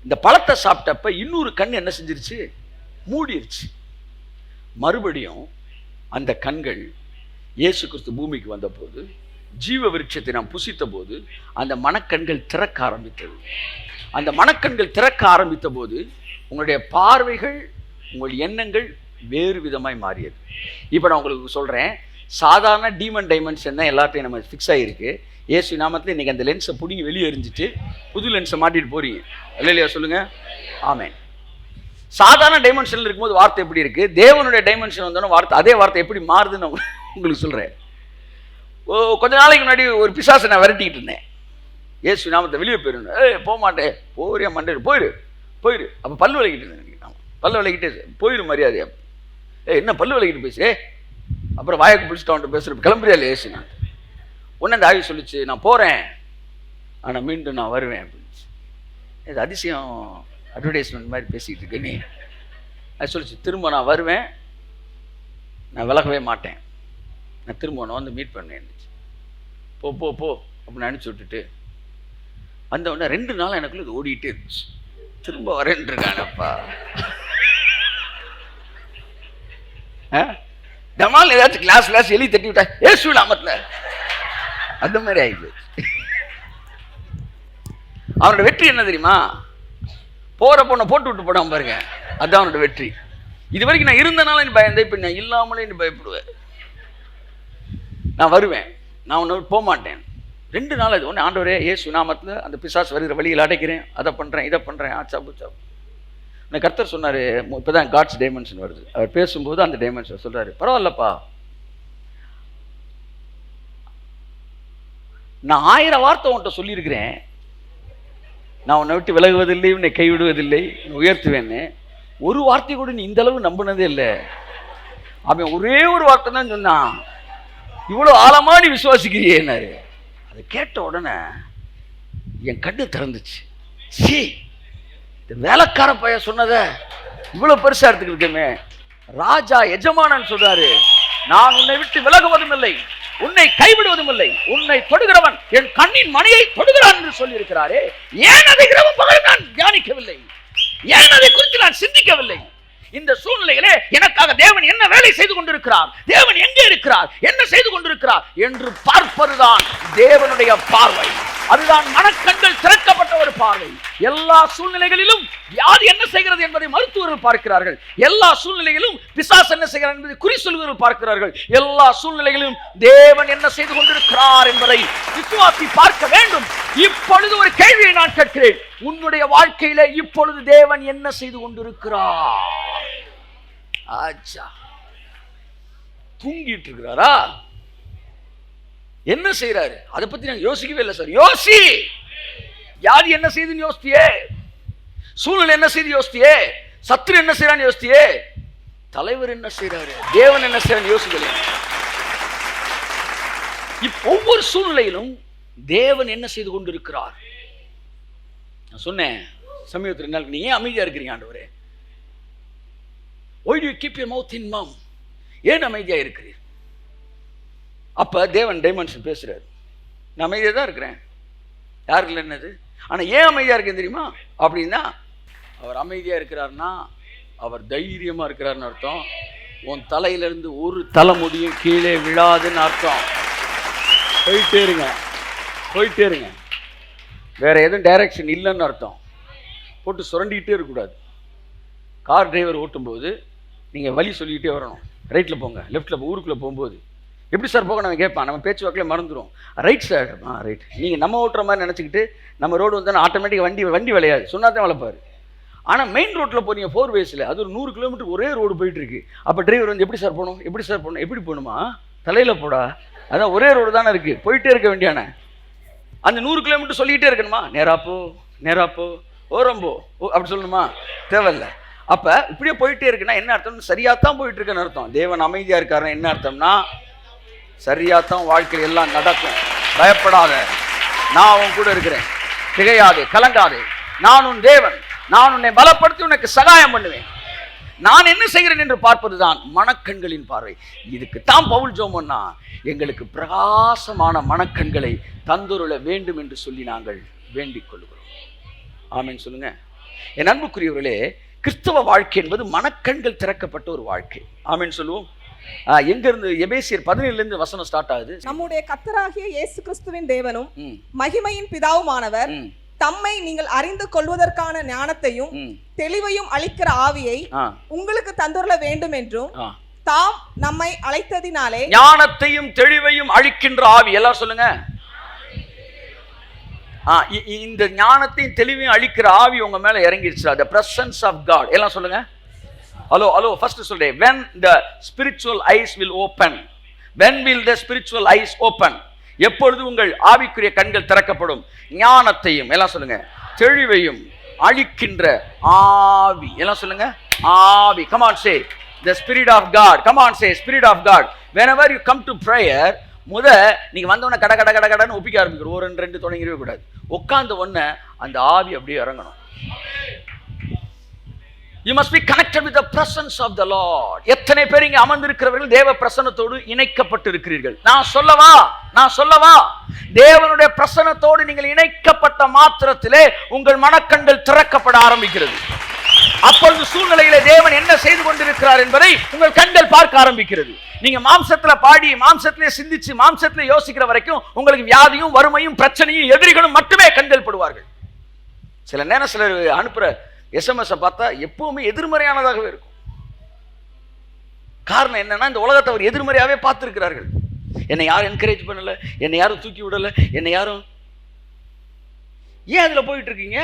இந்த பழத்தை சாப்பிட்டப்ப இன்னொரு கண் என்ன செஞ்சிருச்சு? மூடிருச்சு. மறுபடியும் அந்த கண்கள் இயேசு கிறிஸ்து பூமிக்கு வந்த போது, ஜீவ விருட்சத்தை நாம் புசித்த போது அந்த மனக்கண்கள் திறக்க ஆரம்பித்தது. அந்த மனக்கண்கள் திறக்க ஆரம்பித்த போது உங்களுடைய பார்வைகள், உங்கள் எண்ணங்கள் வேறு விதமாய் மாறியது. இப்போ நான் உங்களுக்கு சொல்கிறேன், சாதாரண டீமன் டைமென்ஷன் தான் எல்லாத்தையும் நம்ம ஃபிக்ஸ் ஆகிருக்கு. இயேசு நாமத்தில் இன்றைக்கி அந்த லென்ஸை பிடிங்கி வெளியே எரிஞ்சிட்டு புது லென்ஸை மாட்டிட்டு போறீங்க, இல்லையா? சொல்லுங்கள். ஆமென். சாதாரண டைமென்ஷனில் இருக்கும்போது வார்த்தை எப்படி இருக்குது, தேவனுடைய டைமென்ஷன் வந்தோன்னா அதே வார்த்தை எப்படி மாறுதுன்னு உங்களுக்கு சொல்கிறேன். கொஞ்ச நாளைக்கு முன்னாடி ஒரு பிசாசை நான் விரட்டிக்கிட்டு இருந்தேன். இயேசு நாமத்தை வெளியே போயிருந்தேன். போக மாட்டேன், போறியா மண்டே, போயிரு. அப்போ பல்லு விளக்கிட்டு இருந்தேன். பல்லு விளக்கிட்டே போயிரு மரியாதையா. என்ன பல்லு விளக்கிட்டு பேசு? அப்புறம் வாயக்கு பிடிச்சிட்டு அவன்கிட்ட பேசுகிறேன், கிளம்புறியா இல்லை ஏசு? நான் உடனே அந்த ஆவி சொல்லிச்சு, நான் போகிறேன் ஆனால் மீண்டும் நான் வருவேன் அப்படின்ச்சு. இது அதிசயம், அட்வர்டைஸ்மெண்ட் மாதிரி பேசிக்கிட்டு இருக்கேன் நீ. அது சொல்லிச்சு, திரும்ப நான் வருவேன், நான் விலகவே மாட்டேன், நான் திரும்ப உன்னை வந்து மீட் பண்ணேன். போ அப்படின்னு அனுப்பிச்சி விட்டுட்டு அந்த உடனே 2 நாள் எனக்குள்ள இது ஓடிக்கிட்டே இருந்துச்சு. திரும்ப வரேன் இருக்கானப்பா. டமால் ஏதாச்சும் கிளாஸ் எழுதி தட்டி விட்டா ஏசு நாமத்துல அந்த மாதிரி ஆகிப்போச்சு. அவனோட வெற்றி என்ன தெரியுமா? போற பொண்ணை போட்டு விட்டு போடாம பாருங்க, அதுதான் அவனோட வெற்றி. இது வரைக்கும் நான் இருந்தனால நீ பயந்தேன், இப்போ நான் இல்லாமலே நீ பயப்படுவேன். நான் வருவேன், நான் உன்னை போக மாட்டேன். 2 நாள் அது ஒன்று. ஆண்டவரே இயேசு நாமத்தில் அந்த பிசாசு வருகிற வழியில் அடைக்கிறேன், அதை பண்ணுறேன், இதை பண்ணுறேன், ஆச்சா பூச்சா. நான் கர்த்தர் சொன்னார், இப்போ தான் காட்ஸ் டைமென்ஷன் வருது. அவர் பேசும்போது அந்த டைமென்ஷன் சொல்கிறாரு, பரவாயில்லப்பா, நான் 1000 வார்த்தை உன்கிட்ட சொல்லியிருக்கிறேன், நான் உன்னை விட்டு விலகுவதில்லை, உன்னை கைவிடுவதில்லை, உயர்த்துவேன்னு. ஒரு வார்த்தை கூட நீ இந்த அளவு நம்பினதே இல்லை. அவன் ஒரே ஒரு வார்த்தை தான் சொன்னான், இவ்வளோ ஆழமா நீ விசுவாசிக்கிறியேன்னாரு. அதை கேட்ட உடனே என் கண்ணு திறந்துச்சு. சீ, வேலைக்கார பைய சொன்னத இவ்வளவு பெருசா எடுத்துக்கிட்டுமே. ராஜா எஜமானன் சொல்றாரு, நான் உன்னை விட்டு விலகுவதும் இல்லை, உன்னை கைவிடுவதும் இல்லை, உன்னை தொடுகிறவன் என் கண்ணின் மணியை தொடுகிறான் என்று சொல்லி இருக்கிறாரே. ஏன் அதை இரவும் பகலும் நான் தியானிக்கவில்லை? ஏன் அதை குறித்து நான் சிந்திக்கவில்லை? இந்த சூழ்நிலையிலே எனக்காக தேவன் என்ன வேலை செய்து கொண்டிருக்கிறார், தேவன் எங்கே இருக்கிறார், என்ன செய்து கொண்டிருக்கிறார் என்று பார்ப்பதுதான் தேவனுடைய பார்வை. அதுதான் மனக்கண்கள் திறக்கப்பட்ட ஒரு பார்வை. எல்லா சூழ்நிலைகளிலும் வியாதி என்ன செய்கிறது என்பதை மருத்துவர்கள் பார்க்கிறார்கள். எல்லா சூழ்நிலைகளிலும் பிசாசு என்ன செய்கிறார் என்பதை குறி சொல்வர்கள் பார்க்கிறார்கள். எல்லா சூழ்நிலைகளிலும் தேவன் என்ன செய்து கொண்டிருக்கிறார் என்பதை விசுவாசி பார்க்க வேண்டும். இப்பொழுது ஒரு கேள்வியை நான் கேட்கிறேன், உன்னுடைய வாழ்க்கையில இப்பொழுது தேவன் என்ன செய்து கொண்டிருக்கிறார்? ஆச்சா, தூங்கிட்டு இருக்கிறாரா? என்ன செய்யறாரு? அதை பத்தி நான் யோசிக்கவே இல்லை சார். யோசி. வியாதி என்ன செய்யுதுன்னு யோசித்தியே, சூழ்நிலை என்ன செய்து யோசித்தியே, சத்துரு என்ன செய்யறான்னு யோசித்தியே, தலைவர் என்ன செய்யறாரு, தேவன் என்ன செய்யறான்னு யோசிக்கல. ஒவ்வொரு சூழ்நிலையிலும் தேவன் என்ன செய்து கொண்டிருக்கிறார். நான் சொன்னேன் சமீபத்தில் 2 நாளுக்கு, நீ ஏன் அமைதியா இருக்கிறீங்க ஆண்டவரே? Why do you keep your mouth in mum? ஏன் அமைதியா இருக்கிறீர்? அப்ப தேவன் டைமென்ஷன் பேசுறாரு, நான் அமைதியா தான் இருக்கிறேன், யாருக்கு என்னது, ஆனா ஏன் அமைதியா இருக்கேன் தெரியுமா? அப்படின்னா அவர் அமைதியா இருக்கிறார்னா அவர் தைரியமா இருக்கிறார்னு அர்த்தம். உன் தலையிலிருந்து ஒரு தலைமுடியும் கீழே விழாதுன்னு அர்த்தம். போயிட்டே இருங்க, போயிட்டே இருங்க, வேற எதுவும் டைரக்ஷன் இல்லைன்னு அர்த்தம். போட்டு சுரண்டிக்கிட்டே இருக்கக்கூடாது. கார் டிரைவர் ஓட்டும்போது நீங்கள் வழி சொல்லிக்கிட்டே வரணும். ரைட்டில் போங்க, லெஃப்ட்டில் ஊருக்குள்ளே போகும்போது எப்படி சார் போக நம்ம கேட்பான், நம்ம பேச்சு வாக்கில் மறந்துடும். Right sir, right. நீங்கள் நம்ம ஓட்டுற மாதிரி நினச்சிக்கிட்டு நம்ம ரோடு வந்தால் ஆட்டோமேட்டிக்காக வண்டி விளையாது, சொன்னாதான் வளர்ப்பார். ஆனால் மெயின் ரோட்டில் போகிறீங்க 4 ways, அது ஒரு 100 கிலோமீட்டர் ஒரே ரோடு போயிட்டுருக்கு. அப்போ டிரைவர் வந்து எப்படி சார் போகணும், எப்படி சார் போகணும், எப்படி போகணுமா, தலையில் போடா, அதான் ஒரே ரோடு தானே இருக்குது, போயிட்டே இருக்க வேண்டியானே. அந்த 100 கிலோமீட்டர் சொல்லிக்கிட்டே இருக்கணுமா, நேராப்போ நேராப்போ ஓரம்போ அப்படி சொல்லணுமா? தேவையில்லை. அப்போ இப்படியே போயிட்டே இருக்குன்னா என்ன அர்த்தம்? சரியாத்தான் போயிட்டு இருக்குன்னு அர்த்தம். தேவன் அமைதியாக இருக்காருன்னா என்ன அர்த்தம்னா சரியாத்தான் வாழ்க்கையில் எல்லாம் நடக்கும். பயப்படாத, நான் உன் கூட இருக்கிறேன், திகையாதே, கலங்காதே, நான் உன் தேவன், நான் உன்னை பலப்படுத்தி உனக்கு சகாயம் பண்ணுவேன், நான் என்ன செய்கிறேன் என்று பார்ப்பதுதான் மனக்கண்களின் பார்வை. இதுக்கு தான் பவுல் ஜோமன்னா எங்களுக்கு பிரகாசமான மனக்கண்களை தந்துருள வேண்டும் என்று சொல்லி நாங்கள் வேண்டிக் கொள்கிறோம். ஆமென் சொல்லுங்க. என் அன்புக்குரியவர்களே, கிறிஸ்தவ வாழ்க்கை என்பது மனக்கண்கள் திறக்கப்பட்ட ஒரு வாழ்க்கை. ஆமென் சொல்லுவோம். எங்க இருந்து? எபேசியர் 17 வசனம் ஸ்டார்ட் ஆகுது. நம்முடைய கர்த்தராகிய இயேசு கிறிஸ்துவின் தேவனும் மகிமையின் பிதாவுமானவர் தம்மை நீங்கள் அறிந்து கொள்வதற்கான ஞானத்தையும் தெளிவையும் அளிக்கிற ஆவியை உங்களுக்கு தந்துள்ள வேண்டும் என்றும் தாம் நம்மை அழைத்ததினாலே. ஞானத்தையும் தெளிவையும் அளிக்கின்ற ஆவி, எல்லாரும் சொல்லுங்க. இந்த ஞானத்தையும் தெளிவையும் அளிக்கிற ஆவி உங்க மேல இறங்கிடுச்சு. the presence of God, எல்லாம் சொல்லுங்க. ஹலோ ஃபர்ஸ்ட் சொல்றேன். when the spiritual eyes will open, when will the spiritual eyes open? எப்பொழுது உங்கள் ஆவிக்குரிய கண்கள் திறக்கப்படும்? ஞானத்தையும், எல்லாம் சொல்லுங்க, தெளிவையும் அளிக்கின்ற ஆவி, எல்லாம் சொல்லுங்க, ஆவி. come on say the spirit of God, come on say spirit of God. whenever you come to prayer, நீங்க வந்தவொடனே கட கட கட கடன்னு ஒப்பிக்க ஆரம்பிக்கிறோம். 1 2 தொடங்கிடவே கூடாது. உட்கார்ந்த உடனே அந்த ஆவி அப்படியே இறங்கணும். You must be connected with the presence of the Lord. எத்தனை பேர் இங்க அமர்ந்திருக்கிறவர்கள் தேவ பிரசன்னத்தோடு இணைக்கப்பட்டு இருக்கிறீர்கள்? நான் சொல்லவா தேவனுடைய பிரசன்னத்தோடு நீங்கள் இணைக்கப்பட்ட மாத்திரத்திலே உங்கள் மனக்கண்கள் திறக்கப்பட ஆரம்பிக்கிறது. அப்பொழுது சூழ்நிலையிலே தேவன் என்ன செய்து கொண்டிருக்கிறார் என்பதை உங்கள் கண்கள் பார்க்க ஆரம்பிக்கிறது. நீங்க மாம்சத்துல பாடி, மாம்சத்திலே சிந்திச்சு, மாம்சத்திலே யோசிக்கிற வரைக்கும் உங்களுக்கு வியாதியும் வறுமையும் பிரச்சனையும் எதிரிகளும் மட்டுமே கண்கள் படுவார்கள். சில நேரம் சிலர் அனுப்புற SMS பார்த்தா எப்பவுமே எதிர்மறையானதாகவே இருக்கும். காரணம் என்னன்னா, இந்த உலகத்தை அவர் எதிர்மறையாவே பார்த்திருக்கிறார்கள். என்னை யாரும் என்கரேஜ் பண்ணல, என்னை யாரும் தூக்கி விடல, என்னை யாரும். ஏன் அதுல போயிட்டு இருக்கீங்க?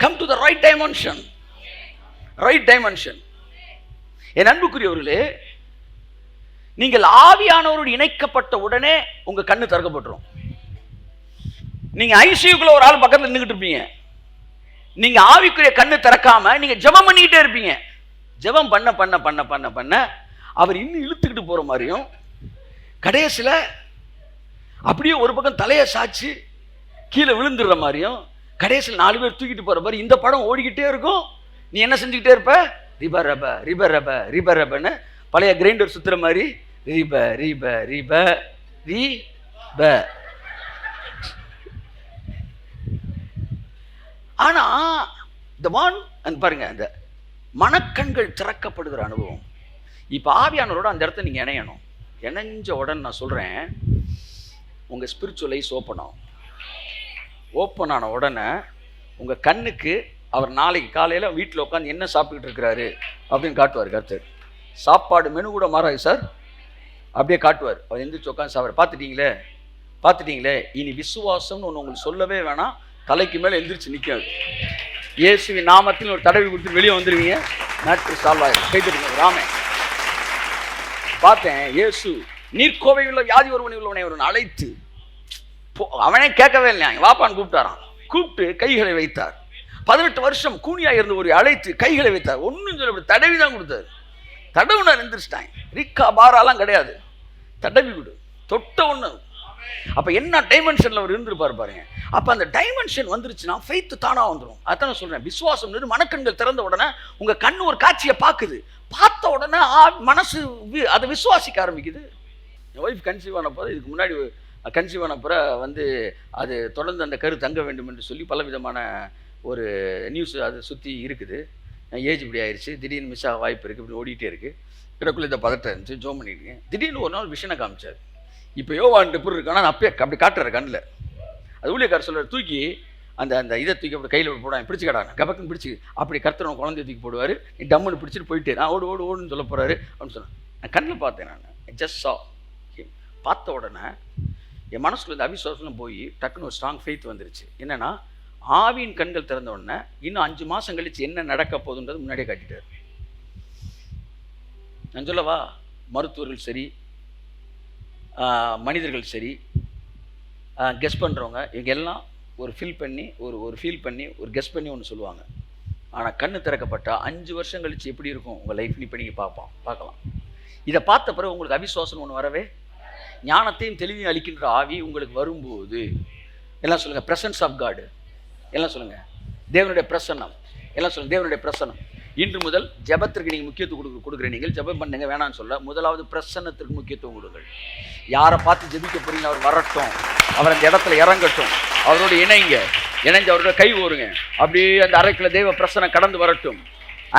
come to the right dimension, right dimension. என் அன்புக்குரியவர்களே, நீங்கள் ஆவியானவரோடு இணைக்கப்பட்ட உடனே உங்க கண்ணு திறக்கப்பட்டுரும். நீங்க ஐசியூக்குள்ள ஒரு ஆள் பக்கத்துல நின்றுட்டு இருப்பீங்க, நீங்க ஆவிக்குரிய கண்ணு திறக்காம நீங்க ஜெபம் பண்ணிக்கிட்டே இருப்பீங்க. ஜெபம் பண்ண பண்ண பண்ண பண்ண பண்ண அவர் இன்னும் இழுத்துக்கிட்டு போற மாதிரியும், கடைசியில் அப்படியே ஒரு பக்கம் தலையை சாய்ச்சி கீழே விழுந்துடுற மாதிரியும், கடைசியில் 4 பேர் தூக்கிட்டு போற பாரு. இந்த படம் ஓடிக்கிட்டே இருக்கும், நீ என்ன செஞ்சுக்கிட்டே இருப்ப? ரிப ரப ரிப ரப ரிப ரபன்னு பழைய கிரைண்டர் சுத்துற மாதிரி ரிப ரிப ரிப ரிப. ஆனா இந்த பாருங்க, அந்த மனக்கண்கள் திறக்கப்படுகிற அனுபவம். இப்ப ஆவியானவரோட அந்த இடத்த நீங்க இணையணும். இணைஞ்ச உடனே நான் சொல்றேன், உங்க ஸ்பிரிச்சுவல் ஐஸ் ஓப்பன் ஆன உடனே உங்க கண்ணுக்கு அவர் நாளைக்கு காலையில வீட்டில் உட்காந்து என்ன சாப்பிட்டுக்கிட்டு இருக்கிறாரு அப்படின்னு காட்டுவார். கருத்து சாப்பாடு மெனு கூட மாறாது சார், அப்படியே காட்டுவார். அவர் எந்திரிச்சு உட்காந்து சாப்பிட பார்த்துட்டீங்களே, இனி விசுவாசம்னு ஒன்று உங்களுக்கு சொல்லவே வேணாம், தலைக்கு மேலே எந்திரிச்சு நிற்காது. இயேசுவின் நாமத்தில் ஒரு தடவி கொடுத்து வெளியே வந்துடுவீங்க, மேட்ரு சால்வ் ஆயிடும். கைத்தறிங்க ராமே. பார்த்தேன், இயேசு நீர்க்கோவை உள்ள வியாதி உள்ளவனை அழைத்து, அவனே கேட்கவே இல்லை, வாப்பான்னு கூப்பிட்டாரான். கூப்பிட்டு கைகளை வைத்தார். 18 வருஷம் கூனியா இருந்த ஒரு அழைத்து கைகளை வைத்தார். ஒன்றும் சொல்ல, தடவி தான் கொடுத்தாரு. தடவுனார், எந்திரிச்சிட்டாங்க. ரிக்கா பாராலாம் கிடையாது, தடவி கொடு, தொட்ட ஒன்று. அப்ப என்ன டைமென்ஷன்ல அவர் இருந்திருப்பாரு பாருங்க. அப்ப அந்த டைமென்ஷன் வந்துருச்சுன்னா ஃபெய்த் தானா வந்துடும். அதான் சொல்றேன், விசுவாசம் மனக்கண்கள் திறந்த உடனே உங்க கண்ணு ஒரு காட்சியை பார்க்குது. பார்த்த உடனே மனசு அதை விசுவாசிக்க ஆரம்பிக்குது. என் ஒய்ஃப் கன்சீவ் ஆனப்போ, இதுக்கு முன்னாடி கன்சீவ் ஆனப்புற அது தொடர்ந்து அந்த கரு தங்க வேண்டும் என்று சொல்லி பல விதமான ஒரு நியூஸ் அதை சுற்றி இருக்குது. ஏஜ் இப்படி ஆயிடுச்சு, திடீர்னு மிஸ் ஆக வாய்ப்பு இருக்குது, இப்படி ஓடிட்டே இருக்குது. கிடக்குள்ள இதை பதட்டம் இருந்துச்சு, ஜோம் பண்ணியிருக்கேன். திடீர்னு ஒரு நாள் விஷனை காமிச்சார். இப்போ யோவான்ட்டு எப்படி இருக்கானா, நான் அப்பயே அப்படி காட்டுற கண்ணில். அது ஊழியக்காரர் சொல்கிற, தூக்கி அந்த இதை தூக்கி அப்படி கையில் போடான், பிடிச்சிக்கடாங்க, கபக்குன்னு பிடிச்சி அப்படி கருத்துறவங்க குழந்தைய தூக்கி போடுவார். நீ டம்முன்னு பிடிச்சிட்டு போயிட்டு நான் ஓடுன்னு சொல்ல போகிறாரு அப்படின்னு சொன்னேன். நான் கண்ணில் பார்த்தேன், நான் ஜஸ்ட் சா. பார்த்த உடனே என் மனசுல இந்த அவிசுவாசம் போய் டக்குன்னு ஒரு ஸ்ட்ராங் ஃபெய்த் வந்துருச்சு. என்னன்னா, ஆவியின் கண்கள் திறந்த உடனே இன்னும் 5 மாதம் கழிச்சு என்ன நடக்க போகுதுன்றது முன்னாடியே காட்டிட்டார். நான் சொல்லவா, மருத்துவர்கள் சரி, மனிதர்கள் சரி, கெஸ் பண்ணுறவங்க இவங்க எல்லாம் ஒரு ஃபீல் பண்ணி ஒரு கெஸ் பண்ணி ஒன்று சொல்லுவாங்க. ஆனால் கண்ணு திறக்கப்பட்டா 5 வருஷம் கழிச்சு எப்படி இருக்கும் உங்கள் லைஃப், இப்போ நீங்கள் பார்க்கலாம். இதை பார்த்த பிறகு உங்களுக்கு அவிசுவாசம் ஒன்று வரவே, ஞானத்தையும் தெளிவையும் அளிக்கின்ற ஆவி உங்களுக்கு வரும்போது எல்லாம் சொல்லுங்கள், பிரசன்ஸ் ஆஃப் காடு. எல்லாம் சொல்லுங்கள், தேவனுடைய பிரசன்னம். எல்லாம் சொல்லுங்கள், தேவனுடைய பிரசன்னம். இன்று முதல் ஜெபத்திற்கு நீங்கள் முக்கியத்துவம் கொடுக்குறேன். நீங்கள் ஜெபம் பண்ணுங்க வேணான்னு சொல்ல, முதலாவது பிரசன்னத்திற்கு முக்கியத்துவம் கொடுங்கள். யாரை பார்த்து ஜெபிக்க போறீங்க, அவர் வரட்டும், அவர் அந்த இடத்துல இறங்கட்டும், அவரோட இணைஞ்சு அவரோட கை ஓருங்க. அப்படியே அந்த அறைக்குள்ள தேவ பிரசன்னம் கடந்து வரட்டும்.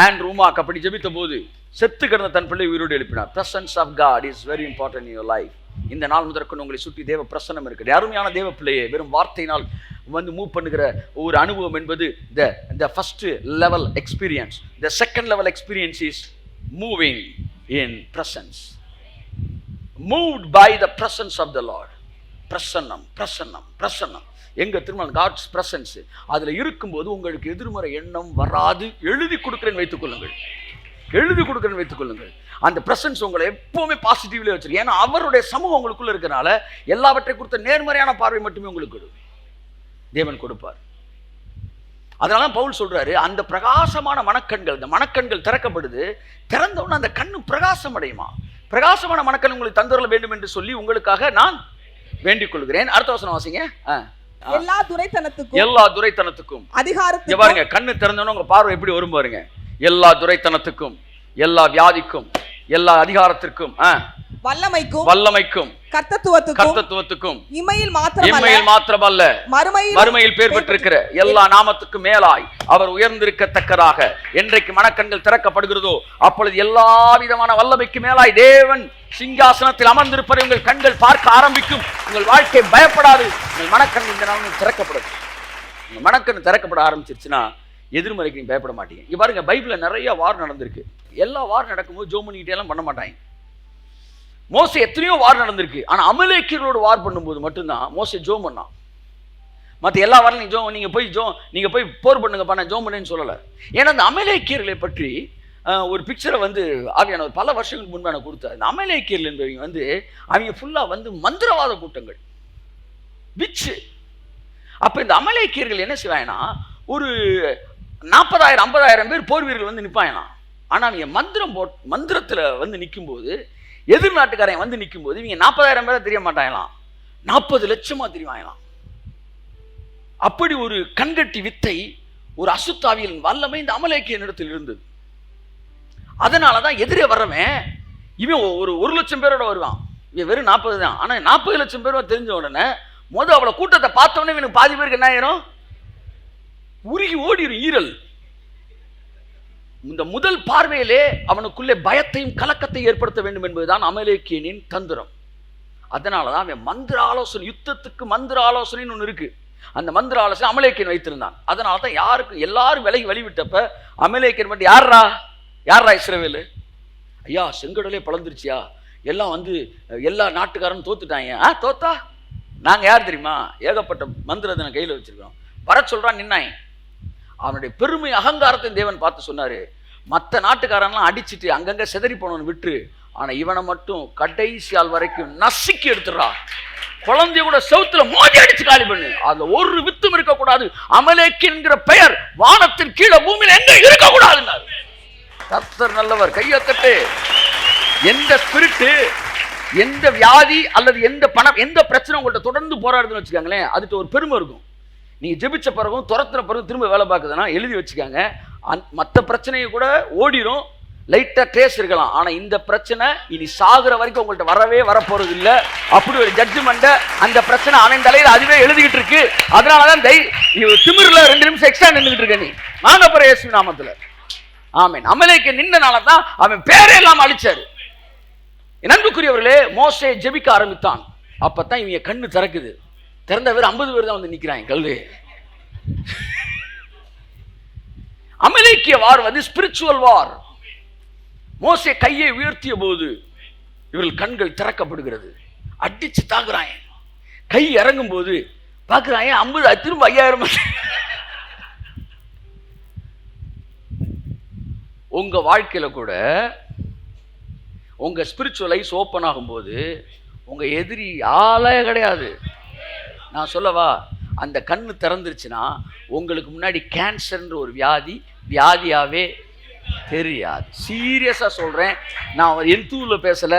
அண்ட் ரூமாக் அப்படி ஜெபித்த போது செத்து கிடந்த தன் பிள்ளை உயிரோடு எழுப்பினார். Presence of God is very important in your life. இந்த நாள் முதற்கொண்டு உங்களை சுற்றி தேவ பிரசன்னம் இருக்குது. அருமையான தேவ பிள்ளையே, வெறும் வார்த்தையினால் மூவ் பண்ணுகிற ஒரு அனுபவம் என்பது the first level experience. The second level experience is moving in presence, moved by the presence of the Lord. பிரசன்னம் எங்க திரும்ப God's presence அதுல இருக்கும்போது உங்களுக்கு எதிர்மறை எண்ணம் வராது. எழுதி கொடுக்கிறேன்னு வைத்துக் கொள்ளுங்கள். அந்த பிரசன்ஸ் உங்களை எப்பவுமே பாசிட்டிவ்ல வச்சிருக்கு. ஏன்னா அவருடைய சமூகம் உங்களுக்குள்ள இருக்கனால எல்லாவற்றை குறித்த நேர்மறையான பார்வை மட்டுமே உங்களுக்கு தேவன் கொடுப்பார். அதனால பவுல் சொல்றாரு, அந்த பிரகாசமான மனக்கண்கள், இந்த மனக்கண்கள் திறக்கப்படுது. திறந்தவுடனே அந்த கண்ணு பிரகாசம் அடையுமா. பிரகாசமான மனக்கண் உங்களுக்கு தந்தரல வேண்டும் என்று சொல்லி உங்களுக்காக நான் வேண்டிக் கொள்கிறேன். அடுத்த வசனம் வாசிங்க. எல்லா துரைத்தனத்துக்கும் அதிகாரத்துக்கும் பாருங்க, கண்ணு திறந்தோன்னு உங்க பார்வை எப்படி வரும் பாருங்க. எல்லா துரைத்தனத்துக்கும், எல்லா வியாதிக்கும், எல்லா அதிகாரத்திற்கும், வல்லமைக்கும், கர்த்தத்துவத்துக்கும், இம்மையில் மாத்திரமல்ல மறுமையில் பேர் பெற்றிருக்கிற எல்லா நாமத்துக்கும் மேலாய் அவர் உயர்ந்திருக்கத்தக்கதாக என்றைக்கு மனக்கண்கள் திறக்கப்படுகிறதோ அப்பொழுது எல்லா விதமான வல்லமைக்கு மேலாய் தேவன் சிங்காசனத்தில் அமர்ந்திருப்பதை உங்கள் கண்கள் பார்க்க ஆரம்பிக்கும். உங்கள் வாழ்க்கை பயப்படாது. உங்கள் மனக்கண் இந்த நாள் திறக்கப்படும். உங்கள் மனக்கண் திறக்கப்பட ஆரம்பிச்சிருச்சுன்னா எதிர்மறைக்கு நீங்க பயப்பட மாட்டீங்க. இங்க பாருங்க, பைபிள்ல நிறைய வார் நடந்திருக்கு. எல்லா வார் நடக்கும்போது ஜோம் பண்ணிக்கிட்டே எல்லாம் பண்ண மாட்டாங்க. மோசே எத்தனையோ வார் நடந்திருக்கு. ஆனா அமலேக்கியர்களோடு வார் பண்ணும்போது மட்டும்தான் மோசே ஜோம் பண்ணான். மற்ற எல்லா வாரம் நீங்க போய் போர் பண்ணுங்க பண்ண ஜோம் பண்ணுன்னு சொல்லலை. ஏன்னா அந்த அமலேக்கியர்களை பற்றி ஒரு பிக்சரை ஆவியானவர் பல வருஷங்களுக்கு முன்பு எனக்கு கொடுத்தார். இந்த அமலேக்கியர்கள் என்பவங்க அவங்க ஃபுல்லா மந்திரவாத கூட்டங்கள், விச்சு. அப்ப இந்த அமலேக்கியர்கள் என்ன செய்வாங்கன்னா, ஒரு 40,000-50,000 பேர் போர் வீரர்கள் நிற்பாங்களாம். ஆனா அவங்க மந்திரத்துல நிற்கும் போது, எதிர்நாட்டுக்காரன் நிற்கும் போது இவங்க 40,000 பேரை தெரிய மாட்டாங்களாம், 40 லட்சமா தெரிவாங்களாம். அப்படி ஒரு கண்கட்டி வித்தை, ஒரு அசுத்தாவியின் வல்லமை இந்த அமலேக்கியன் இடத்தில் இருந்தது. அதனாலதான் எதிரே வர்றவன் இவன் ஒரு 1,00,000 பேரோட வருவான், இவன் வெறும் 40 தான். ஆனா 40 லட்சம் பேர் தெரிஞ்ச உடனே அவளை கூட்டத்தை பார்த்தவொடனே இவனுக்கு பாதி பேருக்கு என்ன ஆயிரும், உருகி ஓடிடும் ஈரல். இந்த முதல் பார்வையிலே அவனுக்குள்ளே பயத்தையும் கலக்கத்தையும் ஏற்படுத்த வேண்டும் என்பதுதான் அமலேக்கியனின் தந்திரம். அதனாலதான் அவன் மந்திர ஆலோசனை, யுத்தத்துக்கு மந்திர ஆலோசனைன்னு ஒன்று இருக்கு. அந்த மந்திர ஆலோசனை அமலேக்கியன் வைத்திருந்தான். அதனாலதான் யாருக்கு எல்லாரும் விலகி வழிவிட்டப்ப அமலேக்கியன் மட்டும் யாரா இஸ்ரவேலு, ஐயா செங்கடலே பழந்துருச்சியா, எல்லாம் வந்து எல்லா நாட்டுக்காரனும் தோத்துட்டாங்க. தோத்தா நாங்க யார் தெரியுமா, ஏகப்பட்ட மந்திரத்தை கையில வச்சிருக்கோம், வர சொல்றான் நின்னாய். அவனுடைய பெருமை அகங்காரத்தை தேவன் பார்த்து சொன்னாரு, மற்ற நாட்டுக்காரன்லாம் அடிச்சுட்டு அங்கங்க சிதறி போனவன் விட்டு, ஆனா இவனை மட்டும் கடைசி ஆள் வரைக்கும் நசுக்கி எடுத்துடுறா, குழந்தைய கூட செவுத்துல மோதி அடிச்சு காலி பண்ணு, அதுல ஒரு வித்தும் இருக்கக்கூடாது, அமலேக்கியன்கிற பெயர் வானத்தின் கீழே பூமியில எங்க இருக்கக்கூடாதுன்னாரு. கர்த்தர் நல்லவர், கையத்தட்டு. எந்த ஸ்பிரிட்டு, எந்த வியாதி அல்லது எந்த பணம், எந்த பிரச்சனை உங்கள்கிட்ட தொடர்ந்து போராடுதுன்னு வச்சுக்காங்களேன், அதுக்கு ஒரு பெருமை இருக்கும். நீங்க ஜெபிச்ச பிறகும் துரத்துன பிறகு திரும்ப வேலை பார்க்குதுன்னா எழுதி வச்சுக்காங்க, மற்ற பிரச்சனையை கூட ஓடிடும், லைட்டா ட்ரேஸ் இருக்கலாம். ஆனா இந்த பிரச்சனை இனி சாகுற வரைக்கும் உங்கள்கிட்ட வரப்போறது இல்லை. அப்படி ஒரு ஜட்ஜ்மெண்ட் அந்த பிரச்சனை அவன் தலையில அதுவே எழுதிக்கிட்டு இருக்கு. அதனாலதான் திமிர்ல 2 நிமிஷம் எக்ஸ்ட்ரா நின்றுகிட்டு இருக்க. நீ வாங்க போற இயேசு நாமத்துல ஆமென். அமலேக்கியன் நின்றனாலதான் அவன் பேரே எல்லாம் அழிச்சாரு. அன்புக்குரியவர்களே, மோசே ஜெபிக்க ஆரம்பித்தான். அப்பதான் இவங்க கண்ணு திறக்குது. திறந்த பேர் 50 பேர் தான் வந்து நிக்கிறாங்க கல்வி. அமலேக்கிய வார் வந்து ஸ்பிரிச்சுவல் வார். மோசே கையை உயர்த்திய போது இவர்கள் கண்கள் திறக்கப்படுகிறது. அடிச்சு தாக்குறாங்க. கை இறங்கும் போது பாக்குறாங்க 50 திரும்ப 5000. உங்க வாழ்க்கையில கூட உங்க ஸ்பிரிச்சுவல் ஐஸ் ஓப்பன் ஆகும்போது உங்க எதிரி ஆளே கிடையாது. நான் சொல்லவா, அந்த கண்ணு திறந்துருச்சுன்னா உங்களுக்கு முன்னாடி கேன்சர்ன்ற ஒரு வியாதியாவே தெரியாது. சீரியஸா சொல்றேன், நான் என் தூள்ல பேசல,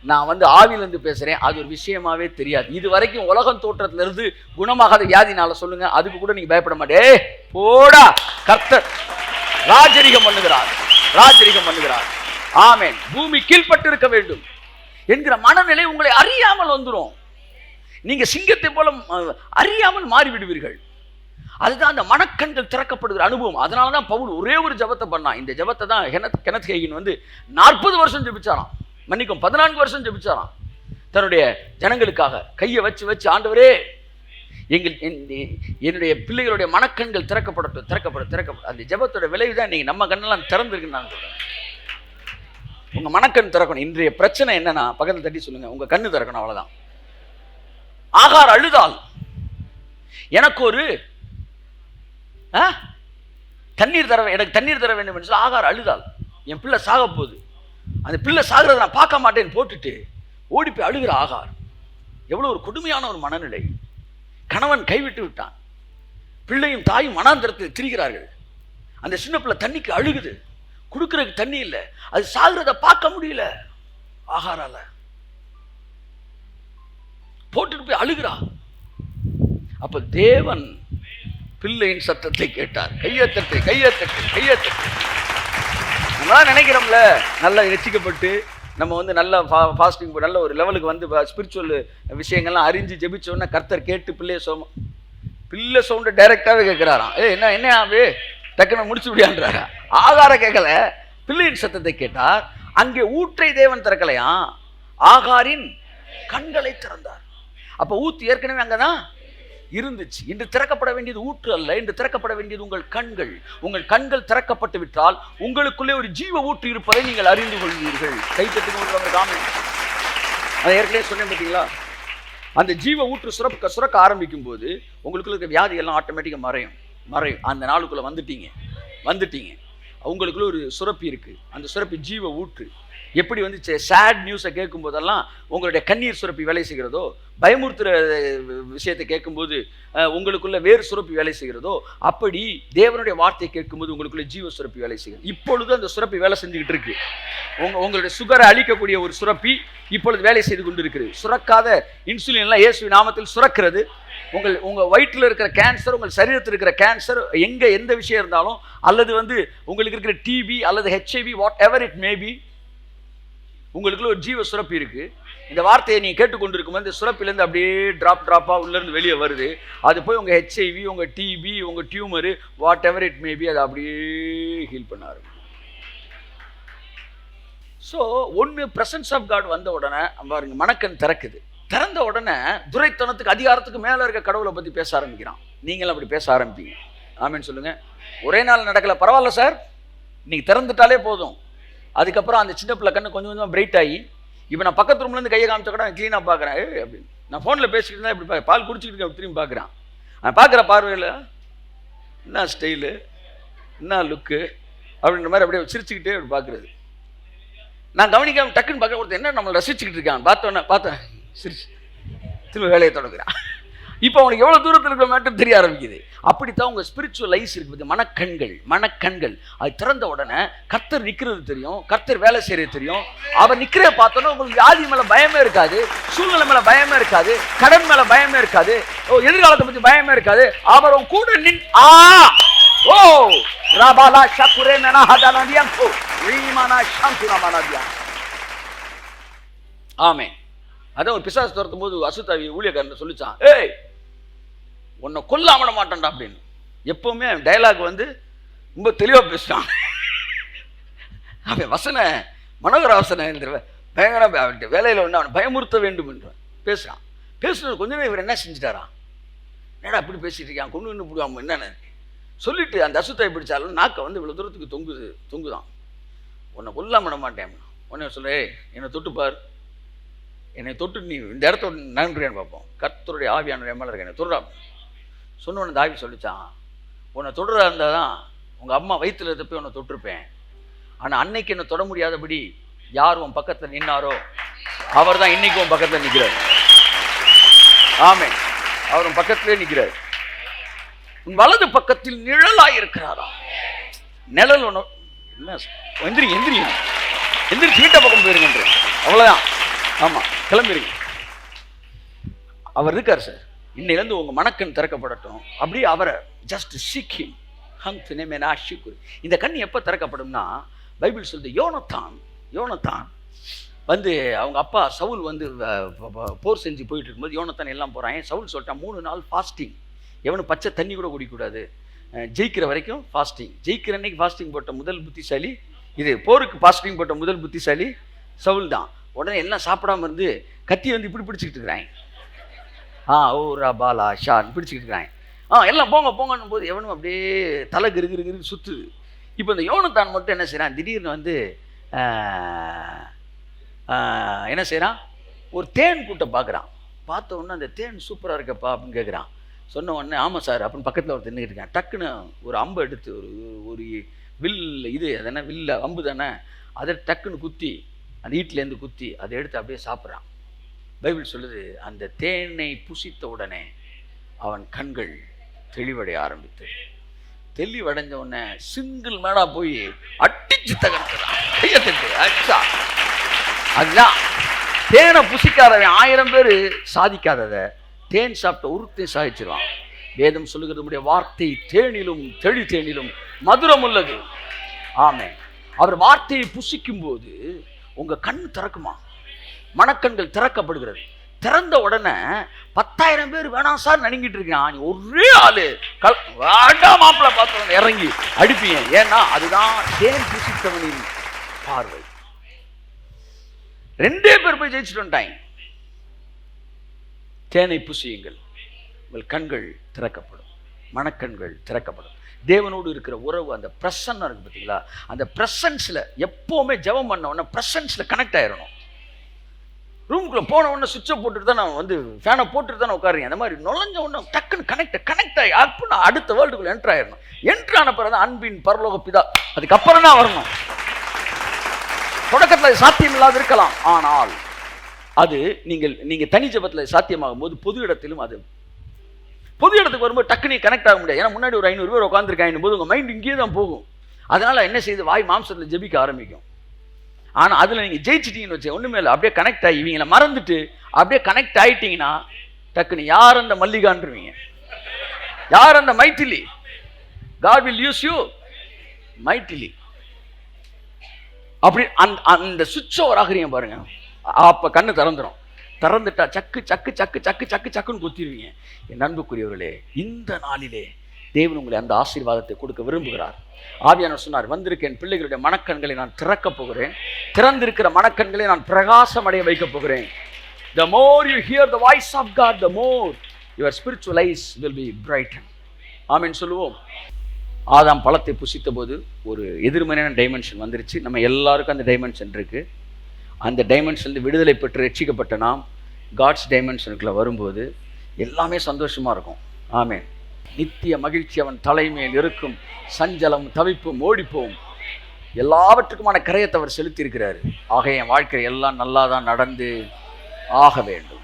நான் வந்து ஆவிலிருந்து பேசுறேன். அது ஒரு விஷயமாவே தெரியாது. இது வரைக்கும் உலகம் தோற்றத்துல இருந்து குணமாகாத வியாதினால சொல்லுங்க, அதுக்கு கூட நீங்க பயப்பட மாட்டே. போடா, கர்த்தர் ராஜரிகம் பண்ணுகிறார். ஆமென். பூமி கீழ்பட்டு இருக்க வேண்டும் என்கிற மனநிலை உங்களை அறியாமல் வந்துடும். நீங்க சிங்கத்தை போல அறியாமல் மாறிவிடுவீர்கள். அதுதான் அந்த மனக்கண்கள் திறக்கப்படுகிற அனுபவம். அதனாலதான் பவுல் ஒரே ஒரு ஜெபத்தை பண்ணான். இந்த ஜெபத்தை தான் கெனத் ஹேகின் வந்து 40 வருஷம் ஜெபிச்சாராம். மன்னிக்கும் 14 வருஷம் ஜெபிச்சாராம். தன்னுடைய ஜனங்களுக்காக கையை வச்சு ஆண்டவரே, என்னுடைய பிள்ளைகளுடைய மனக்கண்கள் திறக்கப்படும். அந்த ஜெபத்தோட விளைவுதான் நீங்க நம்ம கண்ணெல்லாம் திறந்திருக்குன்னு நான் சொல்றேன். உங்க மனக்கண் திறக்கணும். இன்றைய பிரச்சனை என்னன்னா, பக்கத்தில் தட்டி சொல்லுங்க, உங்க கண்ணு திறக்கணும், அவ்வளவுதான். ஆகார் அழுதால், எனக்கு ஒரு எனக்கு தண்ணீர் தர வேண்டும் என்று சொல்லி ஆகார் அழுதால், என் பிள்ளை சாக போகுது, அந்த பிள்ளை சாகிறத நான் பார்க்க மாட்டேன்னு போட்டுட்டு ஓடி போய் அழுகிற ஆகார். எவ்வளவு ஒரு கொடுமையான ஒரு மனநிலை. கணவன் கைவிட்டு விட்டான், பிள்ளையும் தாயும் வனாந்தரத்தில் திரிகிறார்கள். அந்த சின்ன பிள்ளை தண்ணிக்கு அழுகுது, குடுக்கிறதுக்கு தண்ணி இல்லை, அது சாகிறத பார்க்க முடியல. ஆகாரால போட்டுட்டு போய் அழுகிறா. அப்ப தேவன் பிள்ளையின் சத்தத்தை கேட்டார். கையத்தட்டு. நம்ம நினைக்கிறோம்ல, நல்லா ரசிக்கப்பட்டு நம்ம வந்து நல்ல ஃபாஸ்டிங் நல்ல ஒரு லெவலுக்கு வந்து ஸ்பிரிச்சுவல் விஷயங்கள்லாம் அறிஞ்சு ஜெபிச்சோன்னா கர்த்தர் கேட்டு பிள்ளை சவுண்டை டைரக்டாவே கேட்கிறாராம். என்ன டக்குன்னு முடிச்சு விடியான்றாரா. ஆகார கேட்கல, பிள்ளையின் சத்தத்தை கேட்டார். அங்கே ஊற்றை தேவன் திறக்கலையா, ஆகாரின் கண்களை திறந்தார். அப்ப ஊத்து ஏற்கனவே அங்கதான் இருந்துச்சு. இன்று திறக்கப்பட வேண்டியது ஊற்று அல்ல, இன்று திறக்கப்பட வேண்டியது உங்கள் கண்கள். உங்கள் கண்கள் திறக்கப்பட்டு விட்டால் உங்களுக்குள்ளே ஒரு ஜீவ ஊற்று இருப்பதை நீங்கள் அறிந்து கொள்வீர்கள். கைத்தட்டுக்கு அதை ஏற்கனவே சொன்னேன் பார்த்தீங்களா. அந்த ஜீவ ஊற்று சுரக்க ஆரம்பிக்கும் போது உங்களுக்குள்ள இருக்க வியாதி எல்லாம் ஆட்டோமேட்டிக்கா மறையும். அந்த நாளுக்குள்ள வந்துட்டீங்க. உங்களுக்குள்ள ஒரு சுரப்பி இருக்கு. அந்த சுரப்பி ஜீவ ஊற்று. எப்படி வந்து சேட் நியூஸை கேட்கும் போதெல்லாம் உங்களுடைய கண்ணீர் சுரப்பி வேலை செய்கிறதோ, பயமுறுத்துற விஷயத்தை கேட்கும்போது உங்களுக்குள்ள வேறு சுரப்பி வேலை செய்கிறதோ, அப்படி தேவனுடைய வார்த்தையை கேட்கும்போது உங்களுக்குள்ள ஜீவ சுரப்பி வேலை செய்கிறது. இப்பொழுது அந்த சுரப்பி வேலை செஞ்சுக்கிட்டு இருக்கு. உங்களுடைய சுகரை அழிக்கக்கூடிய ஒரு சுரப்பி இப்பொழுது வேலை செய்து கொண்டு இருக்கிறது. சுரக்காத இன்சுலின் எல்லாம் இயேசு நாமத்தில் சுரக்கிறது. உங்க வயிற்றில் இருக்கிற கேன்சர், உங்கள் சரீரத்தில் இருக்கிற கேன்சர், எந்த விஷயம் இருந்தாலும், அல்லது உங்களுக்கு இருக்கிற டிபி அல்லது HIV, what ever it maybe, உங்களுக்குள்ள ஒரு ஜீவ சுரப்பி இருக்கு. இந்த வார்த்தையை நீங்க கேட்டுக்கொண்டு இருக்கும்போது இந்த சுரப்பிலேருந்து அப்படியே டிராப்பா உள்ள இருந்து வெளியே வருது. அது போய் உங்க HIV, உங்க டிபி, உங்க tumour, what ever it maybe, அதை அப்படியே ஹீல் பண்ண ஆரம்பிக்கும். ஸோ ஒன்று பிரசன்ஸ் ஆஃப் காட் வந்த உடனே பாருங்க, மனக்கண் திறக்குது. திறந்த உடனே துரைத்தனத்துக்கு, அதிகாரத்துக்கு மேலே இருக்க கடவுளை பற்றி பேச ஆரம்பிக்கிறான். நீங்களும் அப்படி பேச ஆரம்பிப்பீங்க. ஆமேன்னு சொல்லுங்க. ஒரே நாள் நடக்கல, பரவாயில்ல சார், இன்னைக்கு திறந்துட்டாலே போதும். அதுக்கப்புறம் அந்த சின்ன பிள்ளை கண்ணு கொஞ்சம் கொஞ்சமாக பிரைட் ஆகி, இப்போ நான் பக்கத்து ரூம்லேருந்து கையை காமிச்ச கூட நான் க்ளீனாக பார்க்குறேன். அப்படின்னு நான் ஃபோனில் பேசிக்கிட்டு இருந்தால் இப்படி பால் குடிச்சிக்கிட்டு இருக்கேன், திரும்பி பார்க்குறான். நான் பார்க்குற பார்வையில் என்ன ஸ்டைலு, என்ன லுக்கு அப்படின்ற மாதிரி அப்படியே சிரிச்சுக்கிட்டே அப்படி பார்க்குறது. நான் கவனிக்காம டக்குன்னு பார்க்க, ஒருத்தர் என்ன நம்மளை ரசிச்சுக்கிட்டு இருக்கான் பார்த்தேன் சிரிச்சு திரும்ப வேலையை தொடங்குறான். இப்போ அவனுக்கு எவ்வளோ தூரத்தில் இருக்கிற மட்டும் தெரிய ஆரம்பிக்குது. அப்படித்தான் உங்கள் ஸ்பிரிச்சுவல் ஐஸ் இருக்குது, மனக்கண்கள். அது திறந்த உடனே கர்த்தர் நிற்கிறது தெரியும், கர்த்தர் வேலை செய்யறது தெரியும். அவர் நிற்கிறத பார்த்தோன்னா உங்களுக்கு வியாதி மேலே பயமே இருக்காது, சூழ்நிலை மேலே பயமே இருக்காது, கடன் மேலே பயமே இருக்காது, எதிர்காலத்தை பற்றி பயமே இருக்காது. அவர் கூட ஆமே. அதான் ஒரு பிசாசு துரத்தும் போது அசுத்தாவி ஊழியக்காரன் சொல்லிச்சான், ஏய் உன்னை கொல்லாமட மாட்டான்டா அப்படின்னு. எப்பவுமே டயலாக் ரொம்ப தெளிவா பேசுறான். அவன் வசன மனோகர வசன பயங்கர வேலையில அவனை பயமுறுத்த வேண்டும் என்று பேசுறான். பேசுறது கொஞ்சமே இவர் என்ன செஞ்சுட்டாரா, என்னடா அப்படி பேசிட்டு இருக்கான், கொண்டு வந்து போடுவாம என்னன்னு சொல்லிட்டு அந்த அசுத்தாவி பிடிச்சாலும் நாக்க இவ்வளவு தூரத்துக்கு தொங்குதான். உன்னை கொல்லாமட மாட்டேன். உன்னை சொல்ல, என்னை தொட்டுப்பார், என்னை தொட்டு நீ இந்த இடத்த நன்றியான்னு பார்ப்போம். கர்த்தருடைய ஆவியான மேலே இருக்க என்னை தொடுறா சொன்ன உடனே தாவி சொல்லிச்சான், உன்னை தொடுறா இருந்தால் தான் உங்கள் அம்மா வயிற்றுல இருந்த போய் உன்னை தொட்டிருப்பேன். ஆனால் அன்னைக்கு என்னை தொட முடியாதபடி யார் உன் பக்கத்தில் நின்னாரோ அவர் தான் இன்னைக்கு உன் பக்கத்தில் நிற்கிறார். ஆமே, அவர் உன் பக்கத்திலே நிற்கிறார். உன் வலது பக்கத்தில் நிழலாக இருக்கிறாரா. நிழல் ஒன்று என்ன, எந்திரிச்சு வீட்டை பக்கம் போயிருங்க, அவ்வளோதான். ஆமாம், கிளம்பிடுங்க. அவர் இருக்கார் சார். இன்னையிலேருந்து உங்கள் மனக்கண் திறக்கப்படட்டும். அப்படியே அவரை ஜஸ்ட் சீக்கிம் இந்த கண் எப்போ திறக்கப்படும்னா, பைபிள் சொல்லுது, யோனத்தான் அவங்க அப்பா சவுல் போர் செஞ்சு போயிட்டு இருக்கும்போது யோனத்தான் எல்லாம் போகிறான். சவுல் சொல்லிட்டான், 3 நாள் ஃபாஸ்டிங், எவனும் பச்சை தண்ணி கூட குடிக்கக்கூடாது, ஜெயிக்கிற வரைக்கும் ஃபாஸ்டிங். ஜெயிக்கிற அன்னைக்கு ஃபாஸ்டிங் போட்ட முதல் புத்திசாலி இது, போருக்கு ஃபாஸ்டிங் போட்ட முதல் புத்திசாலி சவுல் தான். உடனே எல்லாம் சாப்பிடாம இருந்து கத்தி இப்படி பிடிச்சிக்கிட்டு இருக்கிறாங்க. ஓ ராபாலா ஷான் பிடிச்சிக்கிட்டு இருக்கிறாங்க. எல்லாம் போங்கன்னு போது எவனும் அப்படியே தலை கிரு சுற்றுது. இப்போ இந்த யோனத்தான் மட்டும் என்ன செய்கிறான், திடீர்னு என்ன செய்கிறான், ஒரு தேன் கூட்டை பார்க்குறான். பார்த்த உடனே அந்த தேன் சூப்பராக இருக்கப்பா அப்படின்னு கேட்குறான். சொன்ன உடனே ஆமாம் சார் அப்படின்னு பக்கத்தில் ஒரு தின்னுக்கிட்டு இருக்கான். டக்குன்னு ஒரு அம்பை எடுத்து ஒரு வில், அது என்ன வில்ல அம்பு தானே, அதை டக்குன்னு குத்தி, அந்த ஈட்டிலேருந்து குத்தி அதை எடுத்து அப்படியே சாப்பிட்றான். பைபிள் சொல்லுது, அந்த தேனை புசித்த உடனே அவன் கண்கள் தெளிவடைய ஆரம்பித்து, தெளிவடைஞ்ச உடனே சிங்கிள் மேடா போய் அடிச்சு தகர்க்கிறான். அதுதான் தேனை புசிக்காதவன் 1000 பேர் சாதிக்காததை தேன் சாப்பிட்ட ஒருத்தையும் சாதிச்சிருவான். வேதம் சொல்லுகிறது, வார்த்தை தேனிலும் தேனிலும் மதுரம் உள்ளது. ஆமே, அவர் வார்த்தையை புசிக்கும் போது உங்க கண் திறக்குமா, மனக்கண்கள் திறக்கப்படுகிறது. திறந்த உடனே 10,000 பேர் வேணாம் சார் நடுங்கிட்டு இருக்கான், ஒரே ஆளு வேண்டாம் மாப்பிள்ள பார்த்து இறங்கி அடிப்பீங்க. ஏன்னா அதுதான் தேன் புசித்தவனின் பார்வை. 2 பேர் போய் ஜெயிச்சுட்டு வந்துட்டாங்க. தேனை புசியுங்கள், உங்கள் கண்கள் திறக்கப்படும், மனக்கண்கள் திறக்கப்படும். தேவனோடு இருக்கிற உறவு, அந்த பிரசன்னம் இருக்கு பார்த்தீங்களா, அந்த பிரசன்ஸ்ல எப்பவுமே ஜெபம் பண்ண உடனே பிரசன்ஸ்ல கனெக்ட் ஆயிடணும். ரூம்குள்ள போன உடனே சுவிட்சை போட்டுட்டு தான் நான் ஃபேனை போட்டுட்டு தான் உட்காருங்க. அந்த மாதிரி நுழைஞ்ச உடனே டக்குன்னு கனெக்ட் ஆகி அப்படின்னு அடுத்த வேர்ல்டுக்குள்ள என்ட்ரு ஆயிடணும். என்ட்ரு ஆன பிறகு அன்பின் பரலோக பிதா, அதுக்கப்புறம் தான் வரணும். தொடக்கத்தில் சாத்தியம் இல்லாது இருக்கலாம், ஆனால் அது நீங்க தனி ஜெபத்தில் சாத்தியமாகும் போது பொது இடத்திலும், அது பொது இடத்துக்கு வரும்போது டக்குனு கனெக்ட் ஆக முடியாது. ஏன்னா முன்னாடி ஒரு 500 பேர் உட்காந்துருக்காங்க போது உங்க மைண்ட் இங்கேயே தான் போகும். அதனால என்ன செய்யுது, வாய் மாம்சத்தில் ஜெபிக்க ஆரம்பிக்கும். ஆனால் அதில் நீங்கள் ஜெயிச்சிட்டீங்கன்னு வச்சு ஒன்றுமே இல்லை, அப்படியே கனெக்ட் ஆகி இவங்களை மறந்துட்டு அப்படியே கனெக்ட் ஆகிட்டீங்கன்னா டக்குன்னு யார் அந்த மல்லிகான்றுவீங்க, யார் அந்த mightily. God will use you mightily. அப்படி அந்த சுவிட்ச் ஓவர் ஆகுறீங்க பாருங்க, அப்ப கண்ணு திறந்துடும். திறந்துட்டா சக்கு சக்கு சக்கு சக்கு சக்கு சக்குன்னு குத்திடுவீங்க. என் அன்புக்குரியவர்களே, இந்த நாளிலே தேவன் உங்களை அந்த ஆசீர்வாதத்தை கொடுக்க விரும்புகிறார். ஆவியானவர் சொன்னார், வந்திருக்கேன் பிள்ளைகளுடைய மனக்கண்களை நான் திறக்கப் போகிறேன், திறந்திருக்கிற மனக்கண்களை நான் பிரகாசம் அடைய வைக்கப் போகிறேன். The more you hear the voice of God, the more your spiritual eyes will be brightened. ஆமென் சொல்லுவோம். ஆதாம் பழத்தை புசித்த போது ஒரு எதிர்மறையான டைமென்ஷன் வந்துருச்சு. நம்ம எல்லாருக்கும் அந்த டைமென்ஷன் இருக்கு. அந்த டைமென்ஷன்ல விடுதலை பெற்று ரட்சிக்கப்பட்ட நாம் காட்ஸ் டைமென்ஷனுக்குள்ள வரும்போது எல்லாமே சந்தோஷமா இருக்கும். ஆமென். நித்திய மகிழ்ச்சி அவன் தலைமையில் இருக்கும், சஞ்சலம் தவிப்பும் ஓடிப்போம், எல்லாவற்றுக்குமான கரையத்தை அவர் செலுத்தி இருக்கிறார். ஆக என் வாழ்க்கை எல்லாம் நல்லா தான் நடந்து ஆக வேண்டும்.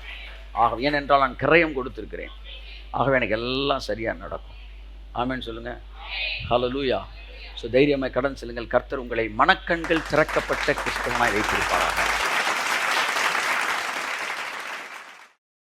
ஏனென்றால் நான் கிரயம் கொடுத்திருக்கிறேன். ஆகவே எனக்கு எல்லாம் சரியா நடக்கும். ஆமென் சொல்லுங்க. ஹல்லேலூயா. ஸோ தைரியமாய் கடன் செல்லுங்கள். கர்த்தர் உங்களை மனக்கண்கள் திறக்கப்பட்ட கிறிஸ்தவனாய் வைத்திருப்பாராக.